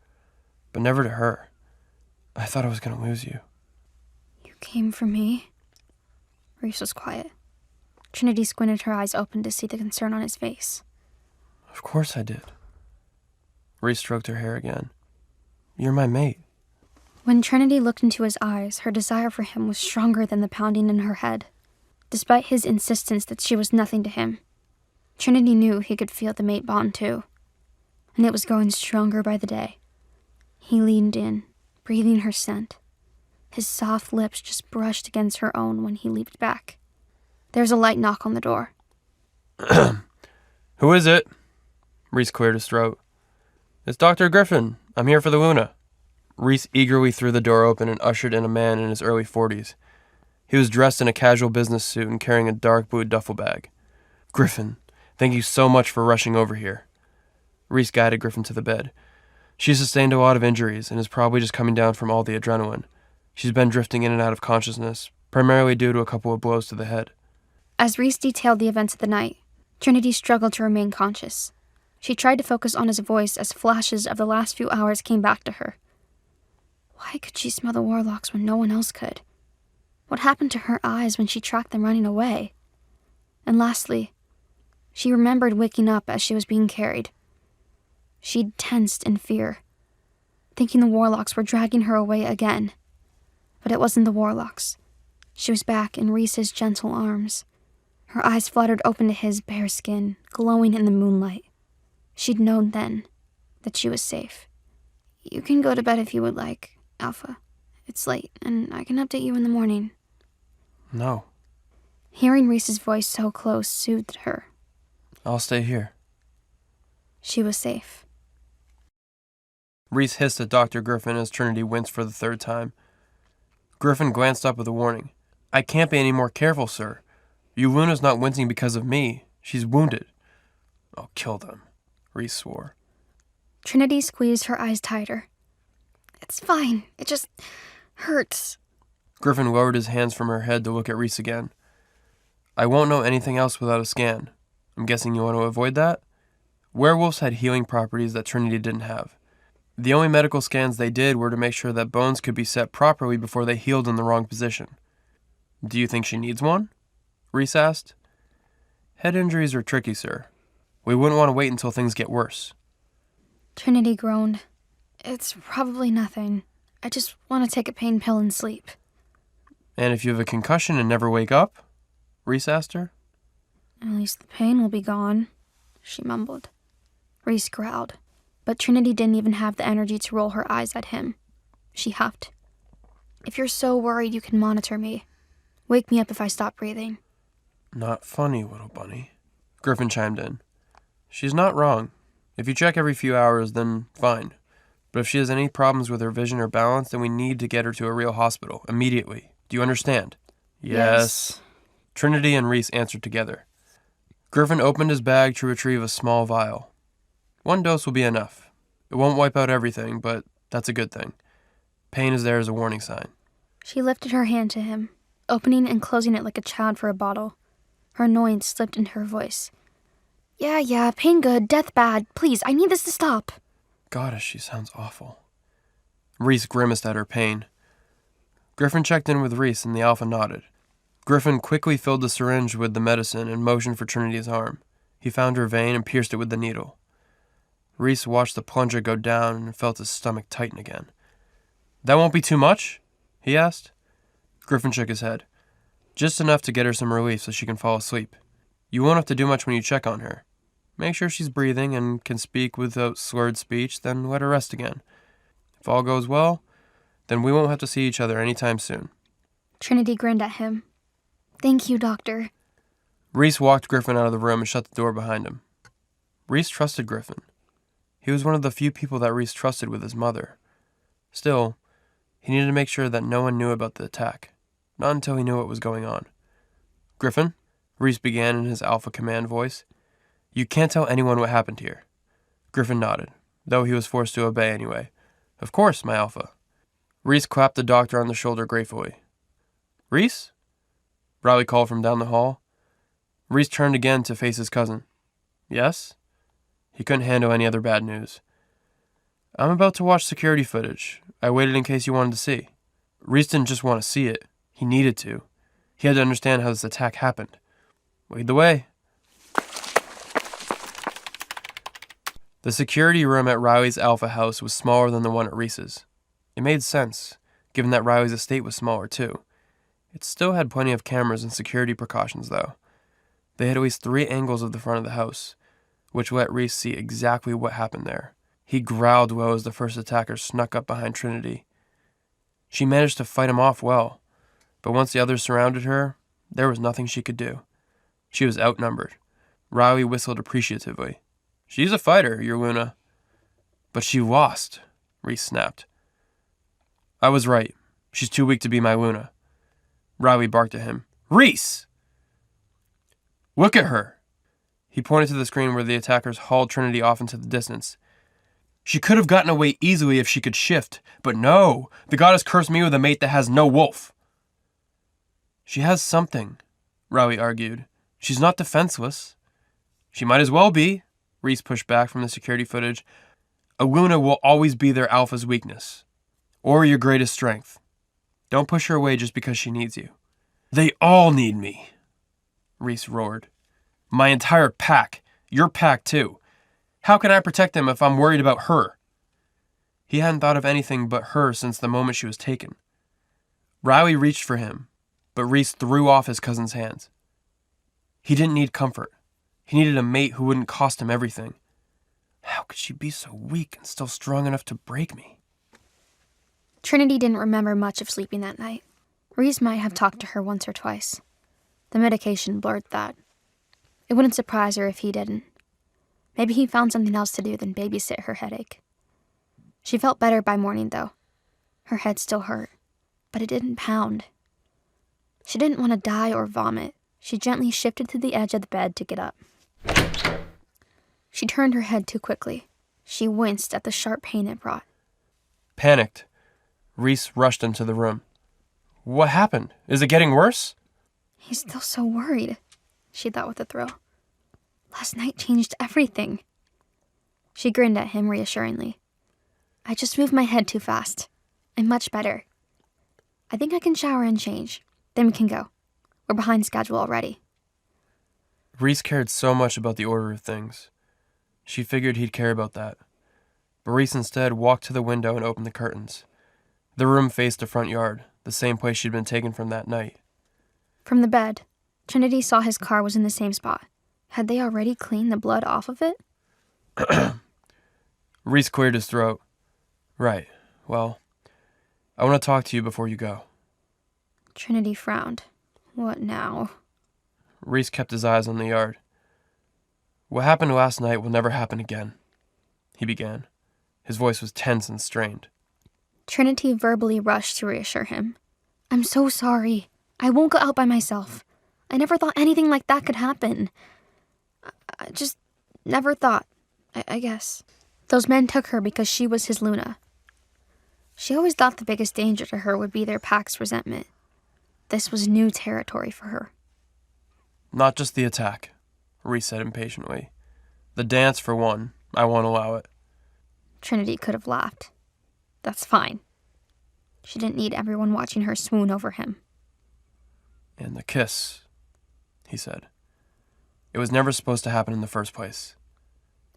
but never to her. I thought I was going to lose you. You came for me? Reese was quiet. Trinity squinted her eyes open to see the concern on his face. Of course I did. Reese stroked her hair again. You're my mate. When Trinity looked into his eyes, her desire for him was stronger than the pounding in her head. Despite his insistence that she was nothing to him, Trinity knew he could feel the mate bond too, and it was growing stronger by the day. He leaned in, breathing her scent. His soft lips just brushed against her own when he leaped back. There was a light knock on the door. Who is it? Reese cleared his throat. It's Dr. Griffin. I'm here for the Luna. Reese eagerly threw the door open and ushered in a man in his early 40s. He was dressed in a casual business suit and carrying a dark blue duffel bag. Griffin, thank you so much for rushing over here. Reese guided Griffin to the bed. She sustained a lot of injuries and is probably just coming down from all the adrenaline. She's been drifting in and out of consciousness, primarily due to a couple of blows to the head. As Reese detailed the events of the night, Trinity struggled to remain conscious. She tried to focus on his voice as flashes of the last few hours came back to her. Why could she smell the warlocks when no one else could? What happened to her eyes when she tracked them running away? And lastly, she remembered waking up as she was being carried. She'd tensed in fear, thinking the warlocks were dragging her away again. But it wasn't the warlocks. She was back in Reese's gentle arms. Her eyes fluttered open to his bare skin, glowing in the moonlight. She'd known then that she was safe. You can go to bed if you would like, Alpha. It's late, and I can update you in the morning. No. Hearing Reese's voice so close soothed her. I'll stay here. She was safe. Reese hissed at Dr. Griffin as Trinity winced for the third time. Griffin glanced up with a warning. I can't be any more careful, sir. Luna's not wincing because of me. She's wounded. I'll kill them, Reese swore. Trinity squeezed her eyes tighter. It's fine. It just hurts. Griffin lowered his hands from her head to look at Reese again. I won't know anything else without a scan. I'm guessing you want to avoid that? Werewolves had healing properties that Trinity didn't have. The only medical scans they did were to make sure that bones could be set properly before they healed in the wrong position. Do you think she needs one? Reese asked. Head injuries are tricky, sir. We wouldn't want to wait until things get worse. Trinity groaned. It's probably nothing. I just want to take a pain pill and sleep. And if you have a concussion and never wake up? Reese asked her. At least the pain will be gone, she mumbled. Reese growled, but Trinity didn't even have the energy to roll her eyes at him. She huffed. If you're so worried, you can monitor me. Wake me up if I stop breathing. Not funny, little bunny. Griffin chimed in. She's not wrong. If you check every few hours, then fine. But if she has any problems with her vision or balance, then we need to get her to a real hospital, immediately. Do you understand? Yes. Trinity and Reese answered together. Griffin opened his bag to retrieve a small vial. One dose will be enough. It won't wipe out everything, but that's a good thing. Pain is there as a warning sign. She lifted her hand to him, opening and closing it like a child for a bottle. Her annoyance slipped into her voice. Yeah, pain good, death bad. Please, I need this to stop. Goddess, she sounds awful. Reese grimaced at her pain. Griffin checked in with Reese and the Alpha nodded. Griffin quickly filled the syringe with the medicine and motioned for Trinity's arm. He found her vein and pierced it with the needle. Reese watched the plunger go down and felt his stomach tighten again. That won't be too much? He asked. Griffin shook his head. Just enough to get her some relief so she can fall asleep. You won't have to do much when you check on her. Make sure she's breathing and can speak without slurred speech, then let her rest again. If all goes well, then we won't have to see each other anytime soon. Trinity grinned at him. Thank you, Doctor. Reese walked Griffin out of the room and shut the door behind him. Reese trusted Griffin. He was one of the few people that Reese trusted with his mother. Still, he needed to make sure that no one knew about the attack. Not until he knew what was going on. Griffin, Reese began in his Alpha command voice. You can't tell anyone what happened here. Griffin nodded, though he was forced to obey anyway. Of course, my Alpha. Reese clapped the doctor on the shoulder gratefully. Reese? Riley called from down the hall. Reese turned again to face his cousin. Yes? He couldn't handle any other bad news. I'm about to watch security footage. I waited in case you wanted to see. Reese didn't just want to see it. He needed to. He had to understand how this attack happened. Lead the way. The security room at Riley's Alpha house was smaller than the one at Reese's. It made sense, given that Riley's estate was smaller too. It still had plenty of cameras and security precautions, though. They had at least 3 angles of the front of the house, which let Reese see exactly what happened there. He growled well as the first attacker snuck up behind Trinity. She managed to fight him off well, but once the others surrounded her, there was nothing she could do. She was outnumbered. Riley whistled appreciatively. "She's a fighter, your Luna." "But she lost," Reese snapped. "I was right. She's too weak to be my Luna." Riley barked at him. "Reese! Look at her!" He pointed to the screen where the attackers hauled Trinity off into the distance. "She could have gotten away easily if she could shift, but no! The goddess cursed me with a mate that has no wolf." "She has something," Riley argued. "She's not defenseless." "She might as well be," Reese pushed back from the security footage. "A Luna will always be their alpha's weakness. Or your greatest strength. Don't push her away just because she needs you." "They all need me," Reese roared. "My entire pack. Your pack, too. How can I protect them if I'm worried about her?" He hadn't thought of anything but her since the moment she was taken. Riley reached for him, but Reese threw off his cousin's hands. He didn't need comfort. He needed a mate who wouldn't cost him everything. How could she be so weak and still strong enough to break me? Trinity didn't remember much of sleeping that night. Reese might have talked to her once or twice. The medication blurred that. It wouldn't surprise her if he didn't. Maybe he found something else to do than babysit her headache. She felt better by morning, though. Her head still hurt, but it didn't pound. She didn't want to die or vomit. She gently shifted to the edge of the bed to get up. She turned her head too quickly. She winced at the sharp pain it brought. Panicked, Reese rushed into the room. "What happened? Is it getting worse?" He's still so worried, she thought with a thrill. Last night changed everything. She grinned at him reassuringly. "I just moved my head too fast. I'm much better. I think I can shower and change. Then we can go. We're behind schedule already." Reese cared so much about the order of things. She figured he'd care about that. But Reese instead walked to the window and opened the curtains. The room faced the front yard, the same place she'd been taken from that night. From the bed, Trinity saw his car was in the same spot. Had they already cleaned the blood off of it? Reese cleared his throat. "Right. Well, I want to talk to you before you go." Trinity frowned. What now? Reese kept his eyes on the yard. "What happened last night will never happen again," he began. His voice was tense and strained. Trinity verbally rushed to reassure him. "I'm so sorry. I won't go out by myself. I never thought anything like that could happen. I just never thought, I guess. Those men took her because she was his Luna. She always thought the biggest danger to her would be their pack's resentment. This was new territory for her." "Not just the attack," Reese said impatiently. "The dance, for one. I won't allow it." Trinity could have laughed. That's fine. She didn't need everyone watching her swoon over him. "And the kiss," he said. "It was never supposed to happen in the first place."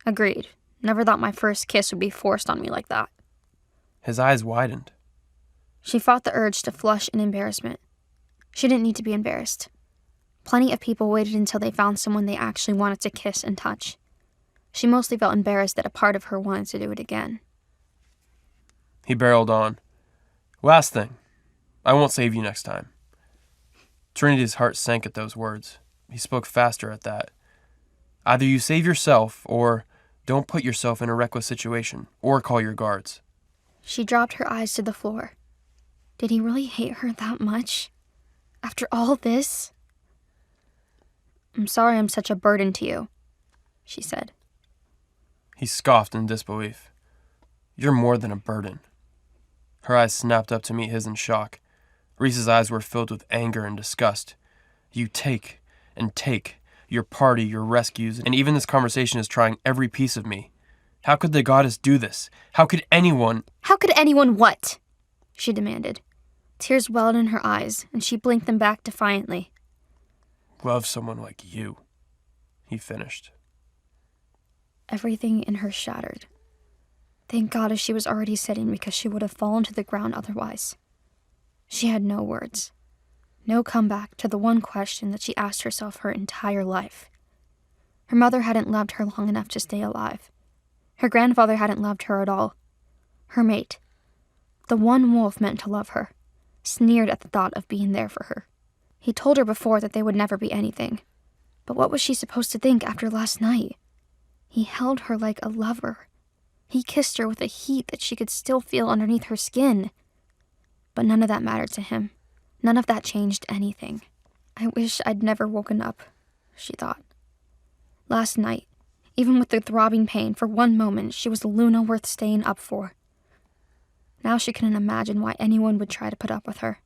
Agreed. Never thought my first kiss would be forced on me like that. His eyes widened. She fought the urge to flush in embarrassment. She didn't need to be embarrassed. Plenty of people waited until they found someone they actually wanted to kiss and touch. She mostly felt embarrassed that a part of her wanted to do it again. He barreled on. "Last thing. I won't save you next time." Trinity's heart sank at those words. He spoke faster at that. "Either you save yourself, or don't put yourself in a reckless situation, or call your guards." She dropped her eyes to the floor. Did he really hate her that much? After all this? "I'm sorry I'm such a burden to you," she said. He scoffed in disbelief. "You're more than a burden." Her eyes snapped up to meet his in shock. Reese's eyes were filled with anger and disgust. "You take and take. Your party, your rescues, and even this conversation is trying every piece of me. How could the goddess do this? How could anyone—" "How could anyone what?" she demanded. Tears welled in her eyes, and she blinked them back defiantly. "Love someone like you," he finished. Everything in her shattered. Thank God she was already sitting because she would have fallen to the ground otherwise. She had no words. No comeback to the one question that she asked herself her entire life. Her mother hadn't loved her long enough to stay alive. Her grandfather hadn't loved her at all. Her mate, the one wolf meant to love her, sneered at the thought of being there for her. He told her before that they would never be anything. But what was she supposed to think after last night? He held her like a lover. He kissed her with a heat that she could still feel underneath her skin. But none of that mattered to him. None of that changed anything. I wish I'd never woken up, she thought. Last night, even with the throbbing pain, for one moment, she was Luna worth staying up for. Now she couldn't imagine why anyone would try to put up with her.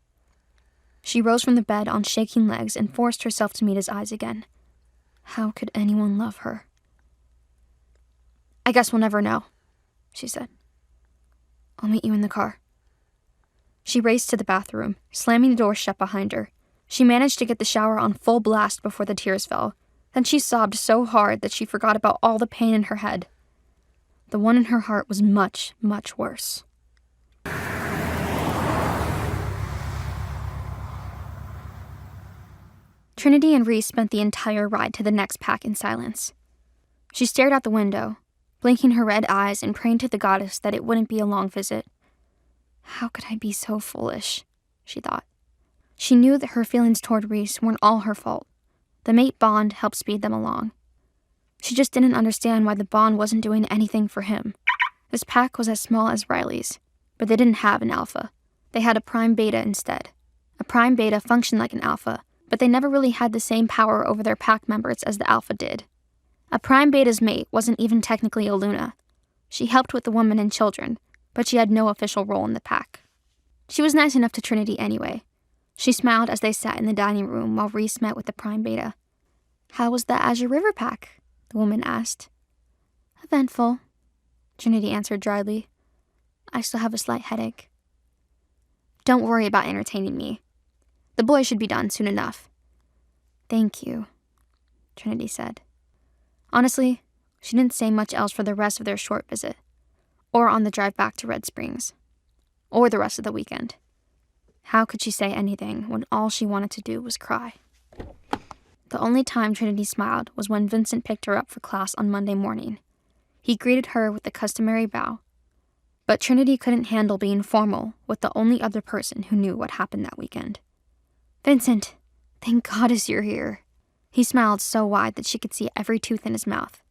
She rose from the bed on shaking legs and forced herself to meet his eyes again. How could anyone love her? I guess we'll never know, she said. I'll meet you in the car. She raced to the bathroom, slamming the door shut behind her. She managed to get the shower on full blast before the tears fell. Then she sobbed so hard that she forgot about all the pain in her head. The one in her heart was much, much worse. Trinity and Reese spent the entire ride to the next pack in silence. She stared out the window, blinking her red eyes and praying to the goddess that it wouldn't be a long visit. How could I be so foolish? She thought. She knew that her feelings toward Reese weren't all her fault. The mate bond helped speed them along. She just didn't understand why the bond wasn't doing anything for him. This pack was as small as Riley's, but they didn't have an alpha. They had a prime beta instead. A prime beta functioned like an alpha, but they never really had the same power over their pack members as the alpha did. A prime beta's mate wasn't even technically a Luna. She helped with the women and children, but she had no official role in the pack. She was nice enough to Trinity anyway. She smiled as they sat in the dining room while Reese met with the prime beta. How was the Azure River pack? The woman asked. Eventful, Trinity answered dryly. I still have a slight headache. Don't worry about entertaining me. The boy should be done soon enough. Thank you, Trinity said. Honestly, she didn't say much else for the rest of their short visit, or on the drive back to Red Springs, or the rest of the weekend. How could she say anything when all she wanted to do was cry? The only time Trinity smiled was when Vincent picked her up for class on Monday morning. He greeted her with the customary bow, but Trinity couldn't handle being formal with the only other person who knew what happened that weekend. Vincent, thank goddess you're here. He smiled so wide that she could see every tooth in his mouth.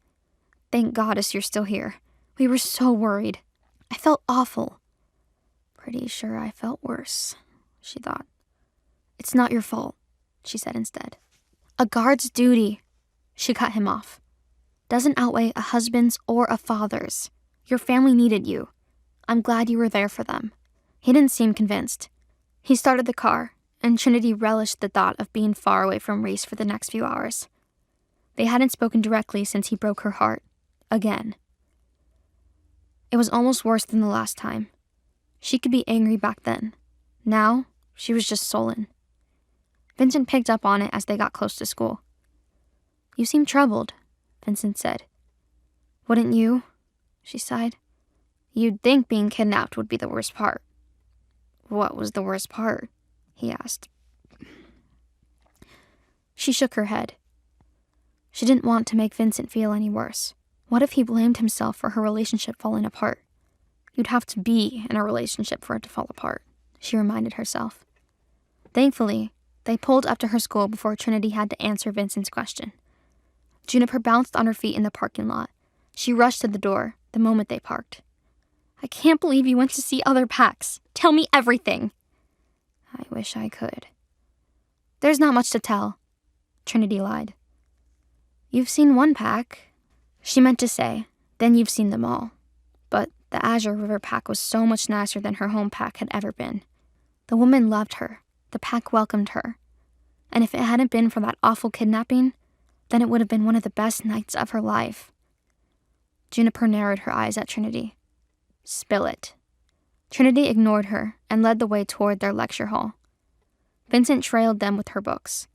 Thank goddess you're still here. We were so worried. I felt awful. Pretty sure I felt worse, she thought. It's not your fault, she said instead. A guard's duty, she cut him off, doesn't outweigh a husband's or a father's. Your family needed you. I'm glad you were there for them. He didn't seem convinced. He started the car, and Trinity relished the thought of being far away from Reese for the next few hours. They hadn't spoken directly since he broke her heart. Again. It was almost worse than the last time. She could be angry back then. Now, she was just sullen. Vincent picked up on it as they got close to school. You seem troubled, Vincent said. Wouldn't you? She sighed. You'd think being kidnapped would be the worst part. What was the worst part? He asked. She shook her head. She didn't want to make Vincent feel any worse. What if he blamed himself for her relationship falling apart? You'd have to be in a relationship for it to fall apart, she reminded herself. Thankfully, they pulled up to her school before Trinity had to answer Vincent's question. Juniper bounced on her feet in the parking lot. She rushed to the door the moment they parked. I can't believe you went to see other packs. Tell me everything. I wish I could. There's not much to tell, Trinity lied. You've seen one pack. She meant to say, then you've seen them all. But the Azure River pack was so much nicer than her home pack had ever been. The woman loved her. The pack welcomed her. And if it hadn't been for that awful kidnapping, then it would have been one of the best nights of her life. Juniper narrowed her eyes at Trinity. Spill it. Trinity ignored her and led the way toward their lecture hall. Vincent trailed them with her books.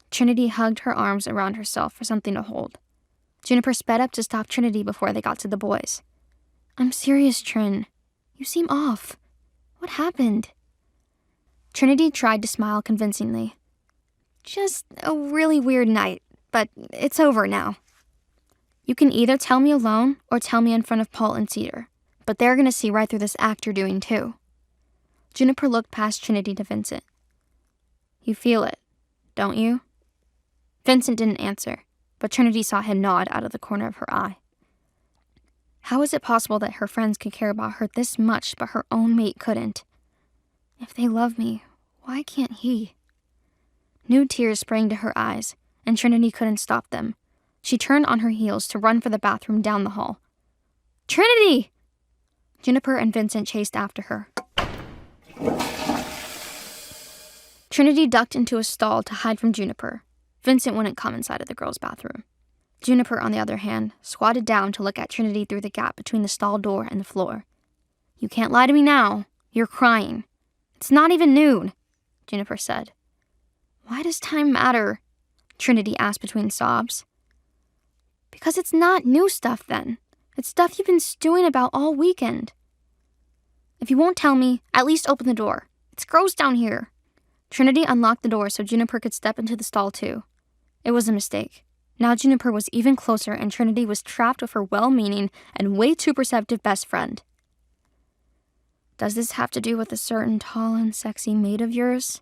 Trinity hugged her arms around herself for something to hold. Juniper sped up to stop Trinity before they got to the boys. I'm serious, Trin. You seem off. What happened? Trinity tried to smile convincingly. Just a really weird night, but it's over now. You can either tell me alone or tell me in front of Paul and Cedar, but they're gonna see right through this act you're doing too. Juniper looked past Trinity to Vincent. You feel it, don't you? Vincent didn't answer, but Trinity saw him nod out of the corner of her eye. How is it possible that her friends could care about her this much, but her own mate couldn't? If they love me, why can't he? New tears sprang to her eyes, and Trinity couldn't stop them. She turned on her heels to run for the bathroom down the hall. Trinity! Juniper and Vincent chased after her. Trinity ducked into a stall to hide from Juniper. Vincent wouldn't come inside of the girls' bathroom. Juniper, on the other hand, squatted down to look at Trinity through the gap between the stall door and the floor. You can't lie to me now. You're crying. It's not even noon, Juniper said. Why does time matter? Trinity asked between sobs. Because it's not new stuff then. It's stuff you've been stewing about all weekend. If you won't tell me, at least open the door. It's gross down here. Trinity unlocked the door so Juniper could step into the stall too. It was a mistake. Now Juniper was even closer and Trinity was trapped with her well-meaning and way too perceptive best friend. Does this have to do with a certain tall and sexy mate of yours?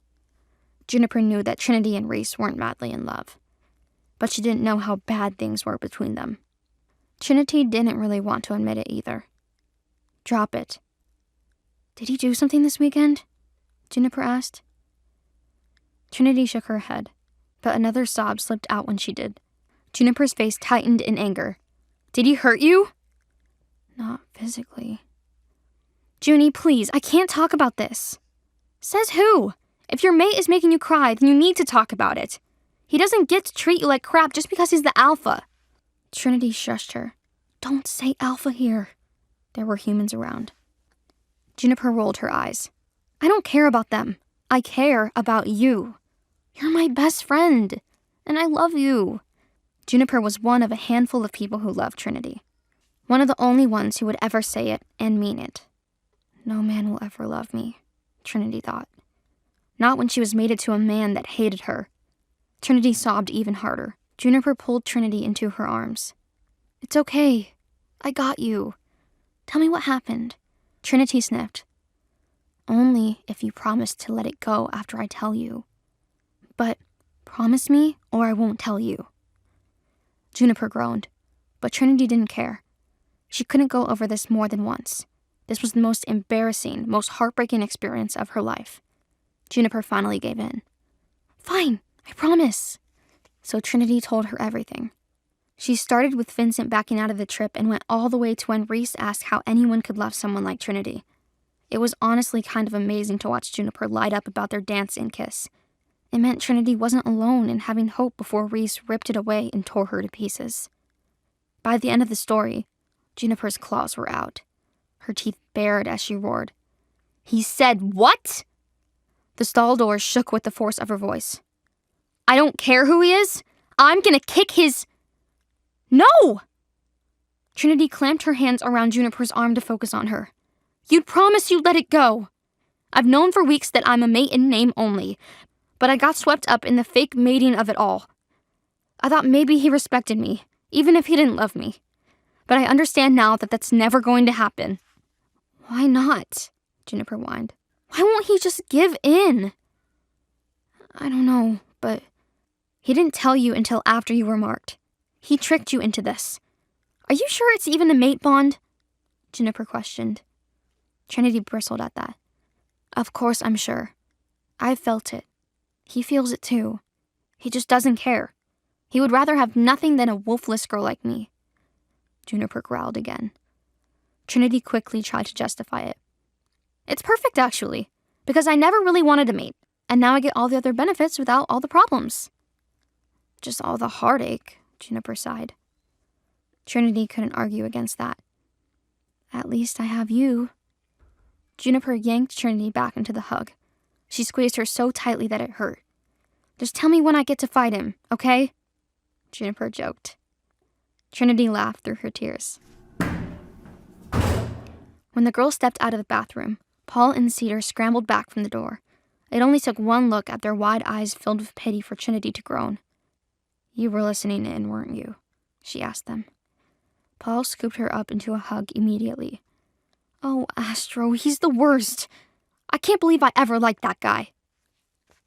Juniper knew that Trinity and Reese weren't madly in love, but she didn't know how bad things were between them. Trinity didn't really want to admit it either. Drop it. Did he do something this weekend? Juniper asked. Trinity shook her head, but another sob slipped out when she did. Juniper's face tightened in anger. Did he hurt you? Not physically. Junie, please, I can't talk about this. Says who? If your mate is making you cry, then you need to talk about it. He doesn't get to treat you like crap just because he's the alpha. Trinity shushed her. Don't say alpha here. There were humans around. Juniper rolled her eyes. I don't care about them. I care about you. You're my best friend, and I love you. Juniper was one of a handful of people who loved Trinity. One of the only ones who would ever say it and mean it. No man will ever love me, Trinity thought. Not when she was mated to a man that hated her. Trinity sobbed even harder. Juniper pulled Trinity into her arms. It's okay. I got you. Tell me what happened. Trinity sniffed. Only if you promise to let it go after I tell you. But promise me or I won't tell you. Juniper groaned, but Trinity didn't care. She couldn't go over this more than once. This was the most embarrassing, most heartbreaking experience of her life. Juniper finally gave in. Fine, I promise. So Trinity told her everything. She started with Vincent backing out of the trip and went all the way to when Reese asked how anyone could love someone like Trinity. It was honestly kind of amazing to watch Juniper light up about their dance and kiss. It meant Trinity wasn't alone in having hope before Reese ripped it away and tore her to pieces. By the end of the story, Juniper's claws were out. Her teeth bared as she roared. He said what? The stall door shook with the force of her voice. I don't care who he is. I'm gonna kick his... No! Trinity clamped her hands around Juniper's arm to focus on her. You'd promise you'd let it go. I've known for weeks that I'm a mate in name only, but I got swept up in the fake mating of it all. I thought maybe he respected me, even if he didn't love me. But I understand now that that's never going to happen. Why not? Juniper whined. Why won't he just give in? I don't know, but he didn't tell you until after you were marked. He tricked you into this. Are you sure it's even a mate bond? Juniper questioned. Trinity bristled at that. Of course I'm sure. I've felt it. He feels it too. He just doesn't care. He would rather have nothing than a wolfless girl like me. Juniper growled again. Trinity quickly tried to justify it. It's perfect, actually, because I never really wanted a mate, and now I get all the other benefits without all the problems. Just all the heartache, Juniper sighed. Trinity couldn't argue against that. At least I have you. Juniper yanked Trinity back into the hug. She squeezed her so tightly that it hurt. Just tell me when I get to fight him, okay? Juniper joked. Trinity laughed through her tears. When the girls stepped out of the bathroom, Paul and Cedar scrambled back from the door. It only took one look at their wide eyes filled with pity for Trinity to groan. "You were listening in, weren't you?" she asked them. Paul scooped her up into a hug immediately. "Oh, Astro, he's the worst. I can't believe I ever liked that guy."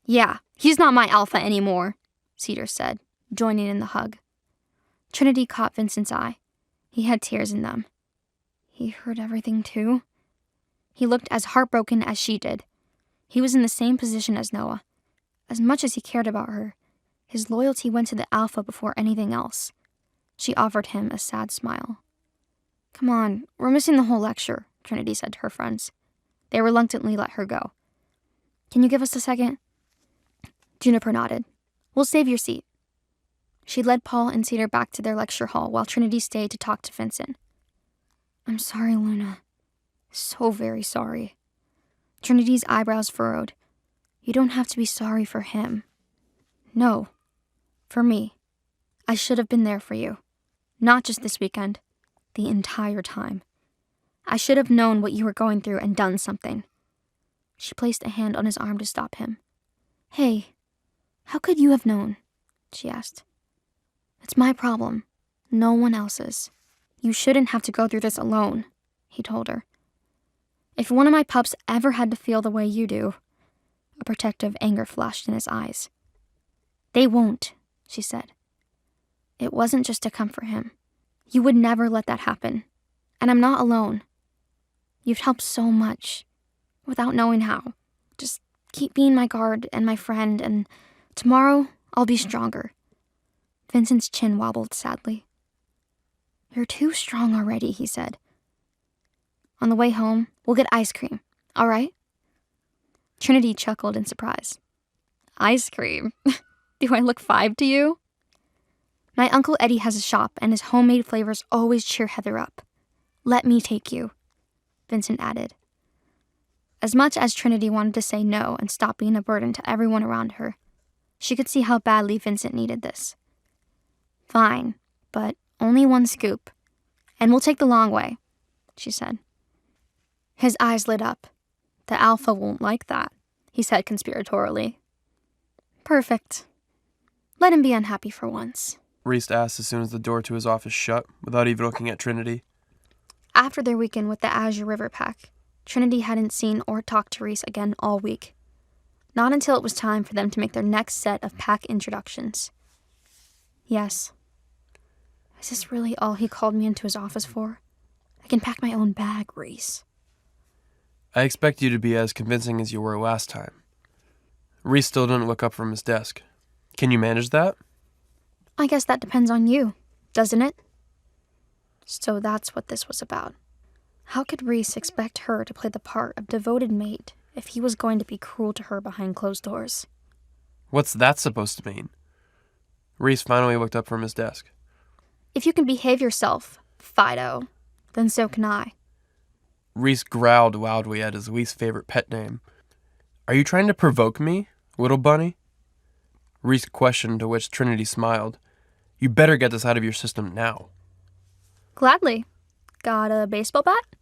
"Yeah, he's not my alpha anymore," Cedar said, joining in the hug. Trinity caught Vincent's eye. He had tears in them. He heard everything too? He looked as heartbroken as she did. He was in the same position as Noah. As much as he cared about her, his loyalty went to the alpha before anything else. She offered him a sad smile. "Come on, we're missing the whole lecture," Trinity said to her friends. They reluctantly let her go. "Can you give us a second?" Juniper nodded. "We'll save your seat." She led Paul and Cedar back to their lecture hall while Trinity stayed to talk to Vincent. "I'm sorry, Luna. So very sorry." Trinity's eyebrows furrowed. "You don't have to be sorry for him. No, for me. I should have been there for you. Not just this weekend, the entire time. I should have known what you were going through and done something." She placed a hand on his arm to stop him. "Hey, how could you have known?" she asked. "It's my problem, no one else's. You shouldn't have to go through this alone," he told her. "If one of my pups ever had to feel the way you do," a protective anger flashed in his eyes. "They won't," she said. "It wasn't just to comfort him. You would never let that happen. And I'm not alone. You've helped so much, without knowing how. Just keep being my guard and my friend, and tomorrow I'll be stronger." Vincent's chin wobbled sadly. "You're too strong already," he said. "On the way home, we'll get ice cream, all right?" Trinity chuckled in surprise. "Ice cream? Do I look 5 to you?" "My Uncle Eddie has a shop, and his homemade flavors always cheer Heather up. Let me take you," Vincent added. As much as Trinity wanted to say no and stop being a burden to everyone around her, she could see how badly Vincent needed this. "Fine, but only one scoop, and we'll take the long way," she said. His eyes lit up. "The alpha won't like that," he said conspiratorially. "Perfect. Let him be unhappy for once," Reese asked as soon as the door to his office shut, without even looking at Trinity. After their weekend with the Azure River Pack, Trinity hadn't seen or talked to Reese again all week. Not until it was time for them to make their next set of pack introductions. "Yes. Is this really all he called me into his office for? I can pack my own bag, Reese." "I expect you to be as convincing as you were last time." Reese still didn't look up from his desk. "Can you manage that?" "I guess that depends on you, doesn't it?" So that's what this was about. How could Reese expect her to play the part of devoted mate if he was going to be cruel to her behind closed doors? "What's that supposed to mean?" Reese finally looked up from his desk. "If you can behave yourself, Fido, then so can I." Reese growled loudly at his least favorite pet name. "Are you trying to provoke me, little bunny?" Reese questioned, to which Trinity smiled. "You better get this out of your system now." "Gladly. Got a baseball bat?"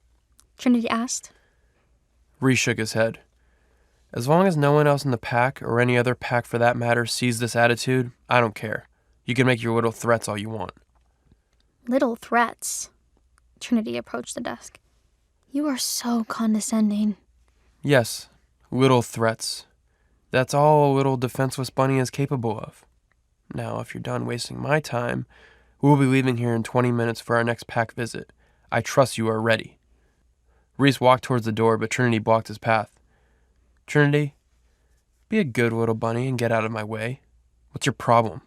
Trinity asked. Reese shook his head. "As long as no one else in the pack, or any other pack for that matter, sees this attitude, I don't care. You can make your little threats all you want." "Little threats?" Trinity approached the desk. "You are so condescending." "Yes, little threats. That's all a little defenseless bunny is capable of. Now, if you're done wasting my time, we'll be leaving here in 20 minutes for our next pack visit. I trust you are ready." Reese walked towards the door, but Trinity blocked his path. "Trinity, be a good little bunny and get out of my way. What's your problem?"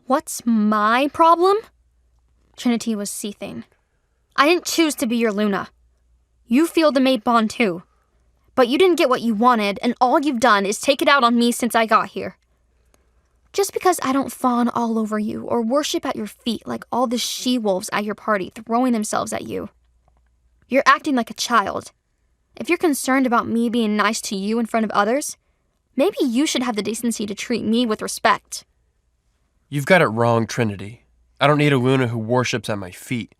"What's my problem?" Trinity was seething. "I didn't choose to be your Luna. You feel the mate bond too. But you didn't get what you wanted, and all you've done is take it out on me since I got here. Just because I don't fawn all over you or worship at your feet like all the she-wolves at your party throwing themselves at you. You're acting like a child. If you're concerned about me being nice to you in front of others, maybe you should have the decency to treat me with respect." "You've got it wrong, Trinity. I don't need a Luna who worships at my feet.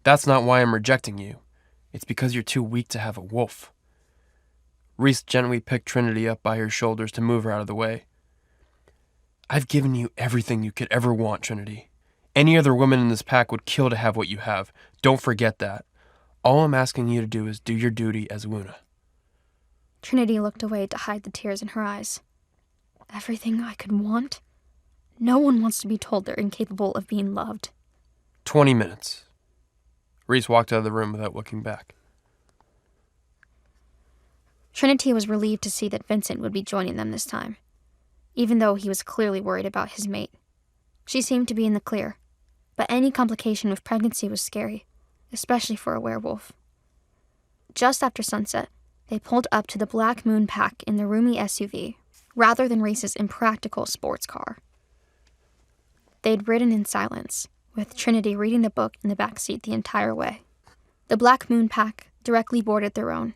That's not why I'm rejecting you. It's because you're too weak to have a wolf. Reese gently picked Trinity up by her shoulders to move her out of the way. I've given you everything you could ever want, Trinity. Any other woman in this pack would kill to have what you have. Don't forget that. All I'm asking you to do is do your duty as Luna. Trinity looked away to hide the tears in her eyes. Everything I could want? No one wants to be told they're incapable of being loved. 20 minutes. Reese walked out of the room without looking back. Trinity was relieved to see that Vincent would be joining them this time, even though he was clearly worried about his mate. She seemed to be in the clear, but any complication with pregnancy was scary, especially for a werewolf. Just after sunset, they pulled up to the Black Moon Pack in the roomy SUV, rather than Reese's impractical sports car. They'd ridden in silence, with Trinity reading the book in the back seat the entire way. The Black Moon Pack directly boarded their own.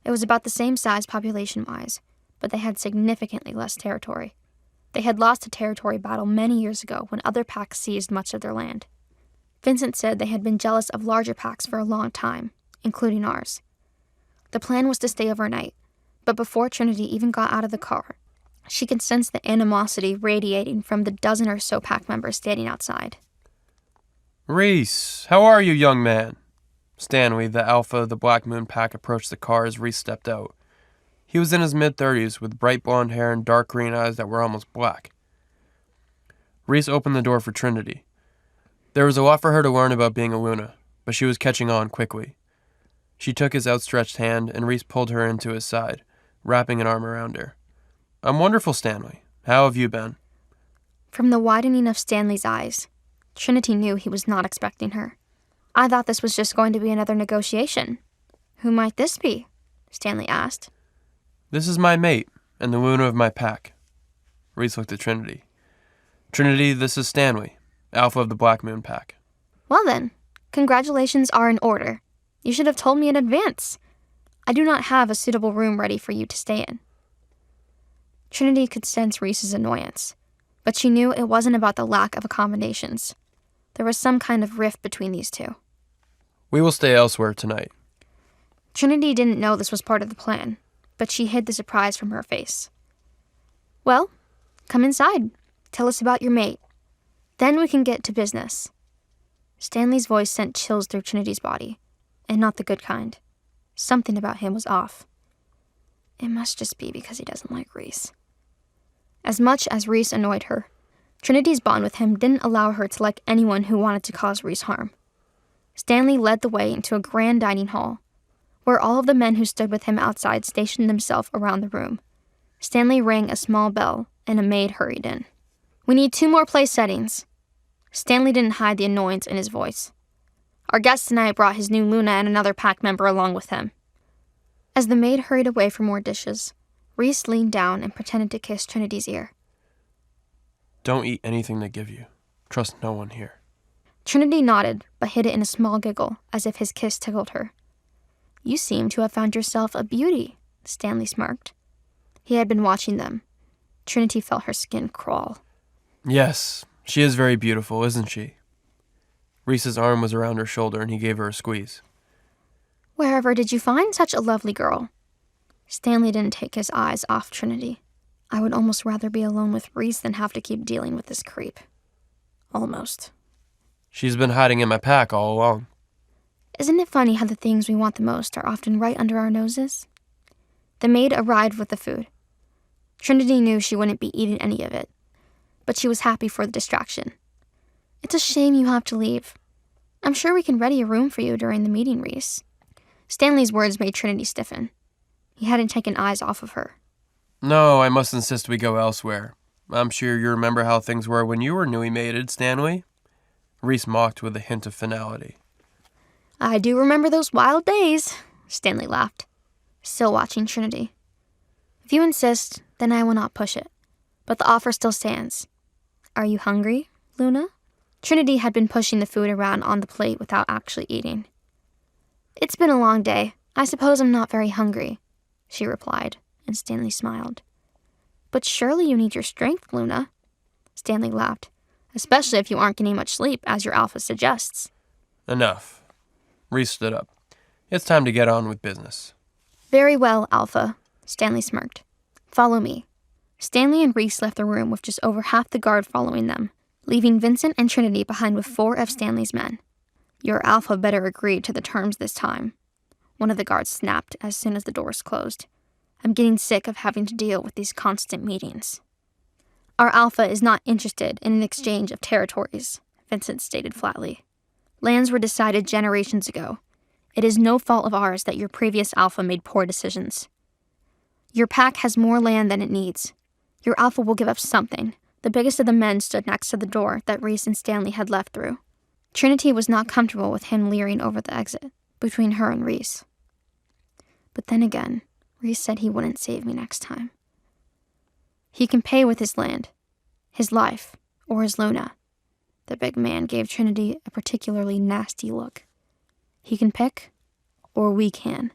It was about the same size population-wise, but they had significantly less territory. They had lost a territory battle many years ago when other packs seized much of their land. Vincent said they had been jealous of larger packs for a long time, including ours. The plan was to stay overnight, but before Trinity even got out of the car, she could sense the animosity radiating from the dozen or so pack members standing outside. Reese, how are you, young man? Stanley, the alpha of the Black Moon Pack, approached the car as Reese stepped out. He was in his mid-30s with bright blonde hair and dark green eyes that were almost black. Reese opened the door for Trinity. There was a lot for her to learn about being a Luna, but she was catching on quickly. She took his outstretched hand, and Reese pulled her into his side, wrapping an arm around her. I'm wonderful, Stanley. How have you been? From the widening of Stanley's eyes, Trinity knew he was not expecting her. I thought this was just going to be another negotiation. Who might this be? Stanley asked. This is my mate, and the Luna of my pack. Reese looked at Trinity. Trinity, this is Stanley, alpha of the Black Moon Pack. Well then, congratulations are in order. You should have told me in advance. I do not have a suitable room ready for you to stay in. Trinity could sense Reese's annoyance, but she knew it wasn't about the lack of accommodations. There was some kind of rift between these two. We will stay elsewhere tonight. Trinity didn't know this was part of the plan, but she hid the surprise from her face. Well, come inside. Tell us about your mate. Then we can get to business. Stanley's voice sent chills through Trinity's body, and not the good kind. Something about him was off. It must just be because he doesn't like Reese. As much as Reese annoyed her, Trinity's bond with him didn't allow her to like anyone who wanted to cause Reese harm. Stanley led the way into a grand dining hall, where all of the men who stood with him outside stationed themselves around the room. Stanley rang a small bell, and a maid hurried in. We need 2 more place settings. Stanley didn't hide the annoyance in his voice. Our guest tonight brought his new Luna and another pack member along with him. As the maid hurried away for more dishes, Reese leaned down and pretended to kiss Trinity's ear. Don't eat anything they give you. Trust no one here. Trinity nodded, but hid it in a small giggle, as if his kiss tickled her. You seem to have found yourself a beauty, Stanley smirked. He had been watching them. Trinity felt her skin crawl. Yes, she is very beautiful, isn't she? Reese's arm was around her shoulder, and he gave her a squeeze. Wherever did you find such a lovely girl? Stanley didn't take his eyes off Trinity. I would almost rather be alone with Reese than have to keep dealing with this creep. Almost. She's been hiding in my pack all along. Isn't it funny how the things we want the most are often right under our noses? The maid arrived with the food. Trinity knew she wouldn't be eating any of it, but she was happy for the distraction. It's a shame you have to leave. I'm sure we can ready a room for you during the meeting, Reese. Stanley's words made Trinity stiffen. He hadn't taken eyes off of her. No, I must insist we go elsewhere. I'm sure you remember how things were when you were newly mated, Stanley. Reese mocked with a hint of finality. I do remember those wild days, Stanley laughed, still watching Trinity. If you insist, then I will not push it. But the offer still stands. Are you hungry, Luna? Trinity had been pushing the food around on the plate without actually eating. It's been a long day. I suppose I'm not very hungry, she replied, and Stanley smiled. But surely you need your strength, Luna. Stanley laughed, especially if you aren't getting much sleep, as your alpha suggests. Enough. Reese stood up. It's time to get on with business. Very well, Alpha, Stanley smirked. Follow me. Stanley and Reese left the room with just over half the guard following them, leaving Vincent and Trinity behind with 4 of Stanley's men. Your Alpha better agree to the terms this time. One of the guards snapped as soon as the doors closed. I'm getting sick of having to deal with these constant meetings. Our Alpha is not interested in an exchange of territories, Vincent stated flatly. Lands were decided generations ago. It is no fault of ours that your previous Alpha made poor decisions. Your pack has more land than it needs. Your Alpha will give up something. The biggest of the men stood next to the door that Reese and Stanley had left through. Trinity was not comfortable with him leering over the exit between her and Reese. But then again, Reese said he wouldn't save me next time. He can pay with his land, his life, or his Luna. The big man gave Trinity a particularly nasty look. He can pick, or we can.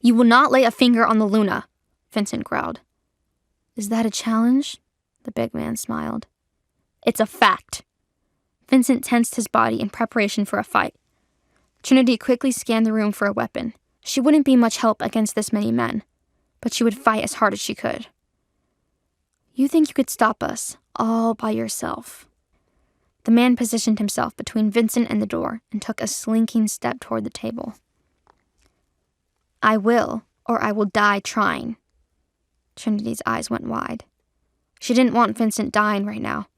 You will not lay a finger on the Luna, Vincent growled. Is that a challenge? The big man smiled. It's a fact. Vincent tensed his body in preparation for a fight. Trinity quickly scanned the room for a weapon. She wouldn't be much help against this many men, but she would fight as hard as she could. You think you could stop us, all by yourself? The man positioned himself between Vincent and the door and took a slinking step toward the table. I will, or I will die trying. Trinity's eyes went wide. She didn't want Vincent dying right now,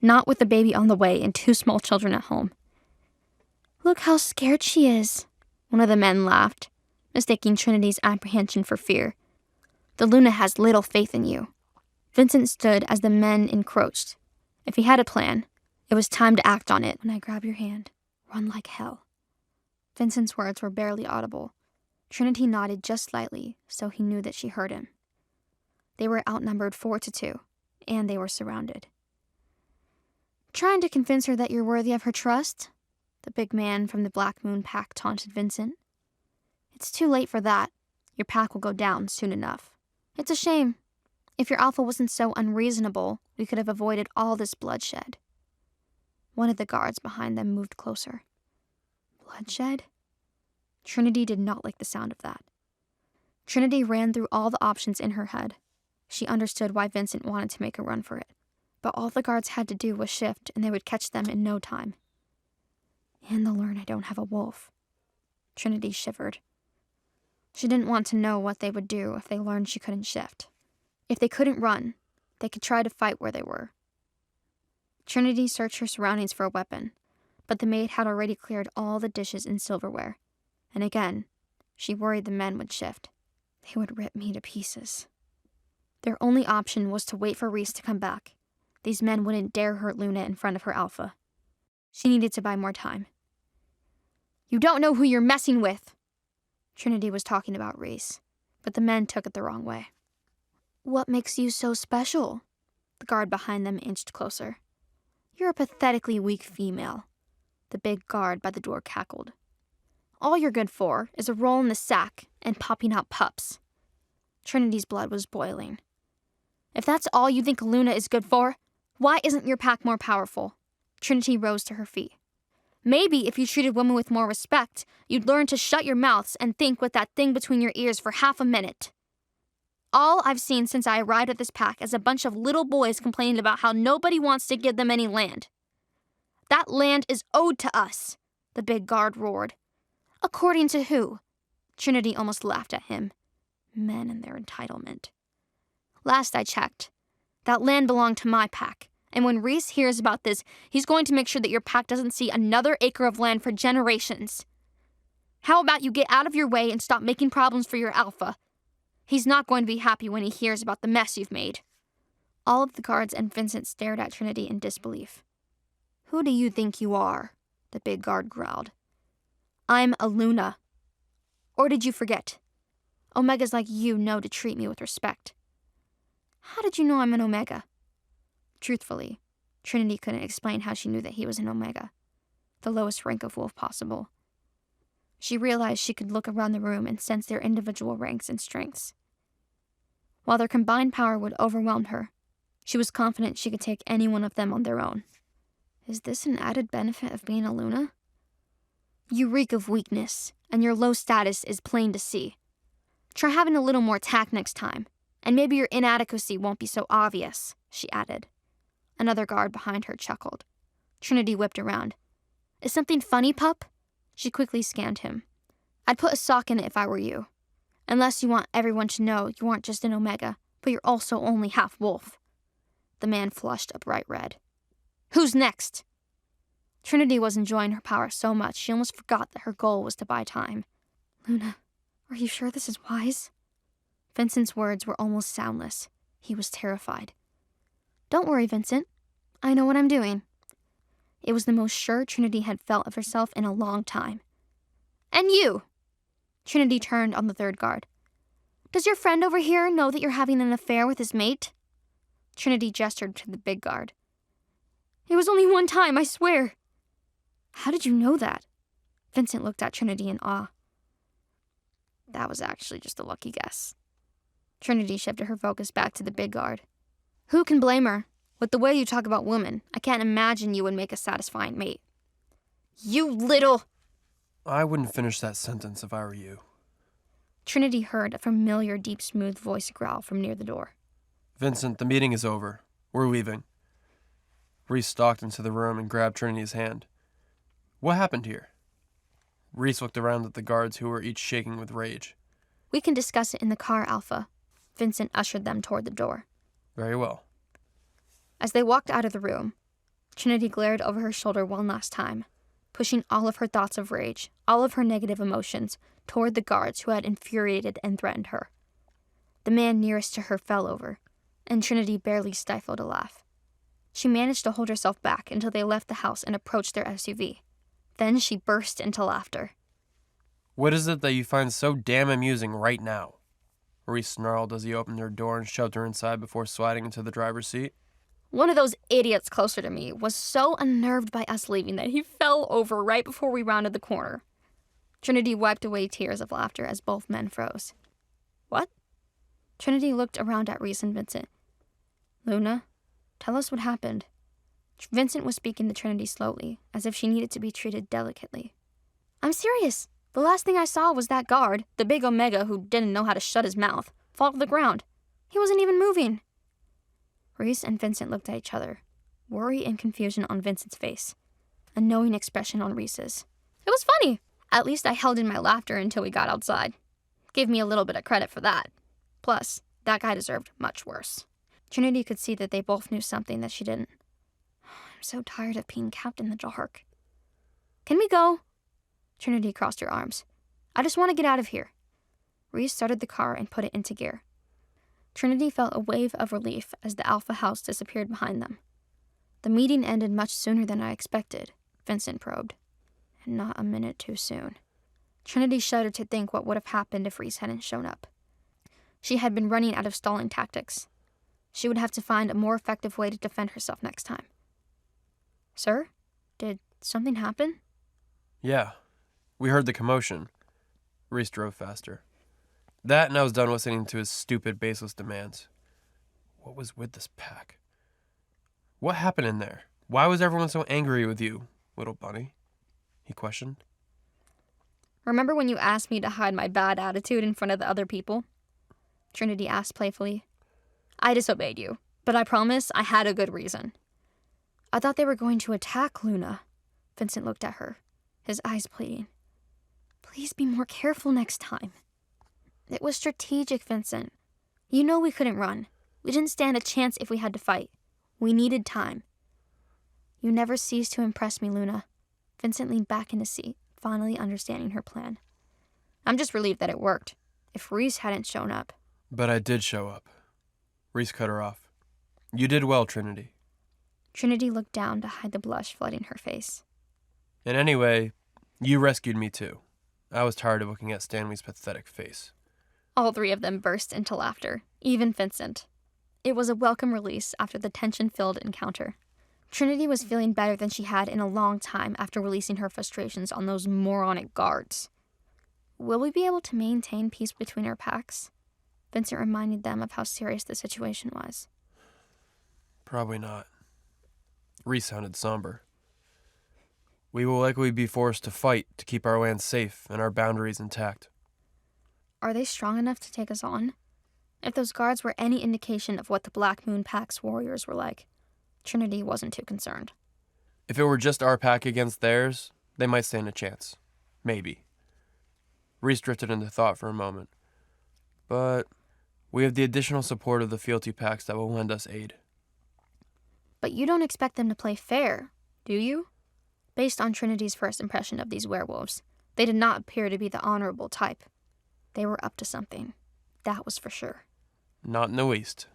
not with the baby on the way and 2 small children at home. Look how scared she is, one of the men laughed, mistaking Trinity's apprehension for fear. The Luna has little faith in you. Vincent stood as the men encroached. If he had a plan, it was time to act on it. When I grab your hand, run like hell. Vincent's words were barely audible. Trinity nodded just slightly, so he knew that she heard him. They were outnumbered 4-2, and they were surrounded. Trying to convince her that you're worthy of her trust? The big man from the Black Moon pack taunted Vincent. It's too late for that. Your pack will go down soon enough. It's a shame. If your Alpha wasn't so unreasonable, we could have avoided all this bloodshed. One of the guards behind them moved closer. Bloodshed? Trinity did not like the sound of that. Trinity ran through all the options in her head. She understood why Vincent wanted to make a run for it, but all the guards had to do was shift and they would catch them in no time. And they'll learn I don't have a wolf. Trinity shivered. She didn't want to know what they would do if they learned she couldn't shift. If they couldn't run, they could try to fight where they were. Trinity searched her surroundings for a weapon, but the maid had already cleared all the dishes and silverware. And again, she worried the men would shift. They would rip me to pieces. Their only option was to wait for Reese to come back. These men wouldn't dare hurt Luna in front of her Alpha. She needed to buy more time. You don't know who you're messing with. Trinity was talking about Reese, but the men took it the wrong way. What makes you so special? The guard behind them inched closer. You're a pathetically weak female. The big guard by the door cackled. All you're good for is a roll in the sack and popping out pups. Trinity's blood was boiling. If that's all you think Luna is good for, why isn't your pack more powerful? Trinity rose to her feet. Maybe if you treated women with more respect, you'd learn to shut your mouths and think with that thing between your ears for half a minute. All I've seen since I arrived at this pack is a bunch of little boys complaining about how nobody wants to give them any land. That land is owed to us, the big guard roared. According to who? Trinity almost laughed at him. Men and their entitlement. Last I checked, that land belonged to my pack, and when Reese hears about this, he's going to make sure that your pack doesn't see another acre of land for generations. How about you get out of your way and stop making problems for your Alpha? He's not going to be happy when he hears about the mess you've made. All of the guards and Vincent stared at Trinity in disbelief. Who do you think you are? The big guard growled. I'm a Luna. Or did you forget? Omegas like you know to treat me with respect. How did you know I'm an Omega? Truthfully, Trinity couldn't explain how she knew that he was an Omega, the lowest rank of wolf possible. She realized she could look around the room and sense their individual ranks and strengths. While their combined power would overwhelm her, she was confident she could take any one of them on their own. Is this an added benefit of being a Luna? You reek of weakness. and your low status is plain to see. Try having a little more tact next time, and maybe your inadequacy won't be so obvious, she added. Another guard behind her chuckled. Trinity whipped around. Is something funny, pup? She quickly scanned him. I'd put a sock in it if I were you. Unless you want everyone to know you aren't just an Omega, but you're also only half wolf. The man flushed a bright red. Who's next? Trinity was enjoying her power so much she almost forgot that her goal was to buy time. Luna, are you sure this is wise? Vincent's words were almost soundless. He was terrified. Don't worry, Vincent. I know what I'm doing. It was the most sure Trinity had felt of herself in a long time. And you! Trinity turned on the third guard. Does your friend over here know that you're having an affair with his mate? Trinity gestured to the big guard. It was only one time, I swear. How did you know that? Vincent looked at Trinity in awe. That was actually just a lucky guess. Trinity shifted her focus back to the big guard. Who can blame her? With the way you talk about women, I can't imagine you would make a satisfying mate. You little... I wouldn't finish that sentence if I were you. Trinity heard a familiar, deep, smooth voice growl from near the door. Vincent, the meeting is over. We're leaving. Reese stalked into the room and grabbed Trinity's hand. What happened here? Reese looked around at the guards who were each shaking with rage. We can discuss it in the car, Alpha. Vincent ushered them toward the door. Very well. As they walked out of the room, Trinity glared over her shoulder one last time, pushing all of her thoughts of rage, all of her negative emotions, toward the guards who had infuriated and threatened her. The man nearest to her fell over, and Trinity barely stifled a laugh. She managed to hold herself back until they left the house and approached their SUV. Then she burst into laughter. What is it that you find so damn amusing right now? Reese snarled as he opened her door and shoved her inside before sliding into the driver's seat. One of those idiots closer to me was so unnerved by us leaving that he fell over right before we rounded the corner. Trinity wiped away tears of laughter as both men froze. What? Trinity looked around at Reese and Vincent. Luna, tell us what happened. Vincent was speaking to Trinity slowly, as if she needed to be treated delicately. I'm serious. The last thing I saw was that guard, the big Omega who didn't know how to shut his mouth, fall to the ground. He wasn't even moving. Reese and Vincent looked at each other, worry and confusion on Vincent's face, a knowing expression on Reese's. It was funny. At least I held in my laughter until we got outside. Give me a little bit of credit for that. Plus, that guy deserved much worse. Trinity could see that they both knew something that she didn't. I'm so tired of being kept in the dark. Can we go? Trinity crossed her arms. I just want to get out of here. Reese started the car and put it into gear. Trinity felt a wave of relief as the Alpha house disappeared behind them. The meeting ended much sooner than I expected, Vincent probed. And not a minute too soon. Trinity shuddered to think what would have happened if Reese hadn't shown up. She had been running out of stalling tactics. She would have to find a more effective way to defend herself next time. Sir? Did something happen? Yeah. We heard the commotion. Reese drove faster. That, and I was done listening to his stupid, baseless demands. What was with this pack? What happened in there? Why was everyone so angry with you, little bunny? He questioned. Remember when you asked me to hide my bad attitude in front of the other people? Trinity asked playfully. I disobeyed you, but I promise I had a good reason. I thought they were going to attack Luna. Vincent looked at her, his eyes pleading. Please be more careful next time. It was strategic, Vincent. You know we couldn't run. We didn't stand a chance if we had to fight. We needed time. You never cease to impress me, Luna. Vincent leaned back in his seat, finally understanding her plan. I'm just relieved that it worked. If Reese hadn't shown up. But I did show up. Reese cut her off. You did well, Trinity. Trinity looked down to hide the blush flooding her face. And anyway, you rescued me too. I was tired of looking at Stanley's pathetic face. All three of them burst into laughter, even Vincent. It was a welcome release after the tension-filled encounter. Trinity was feeling better than she had in a long time after releasing her frustrations on those moronic guards. Will we be able to maintain peace between our packs? Vincent reminded them of how serious the situation was. Probably not. Reese sounded somber. We will likely be forced to fight to keep our land safe and our boundaries intact. Are they strong enough to take us on? If those guards were any indication of what the Black Moon Pack's warriors were like, Trinity wasn't too concerned. If it were just our pack against theirs, they might stand a chance. Maybe. Reese drifted into thought for a moment. But we have the additional support of the fealty packs that will lend us aid. But you don't expect them to play fair, do you? Based on Trinity's first impression of these werewolves, they did not appear to be the honorable type. They were up to something. That was for sure. Not in the least.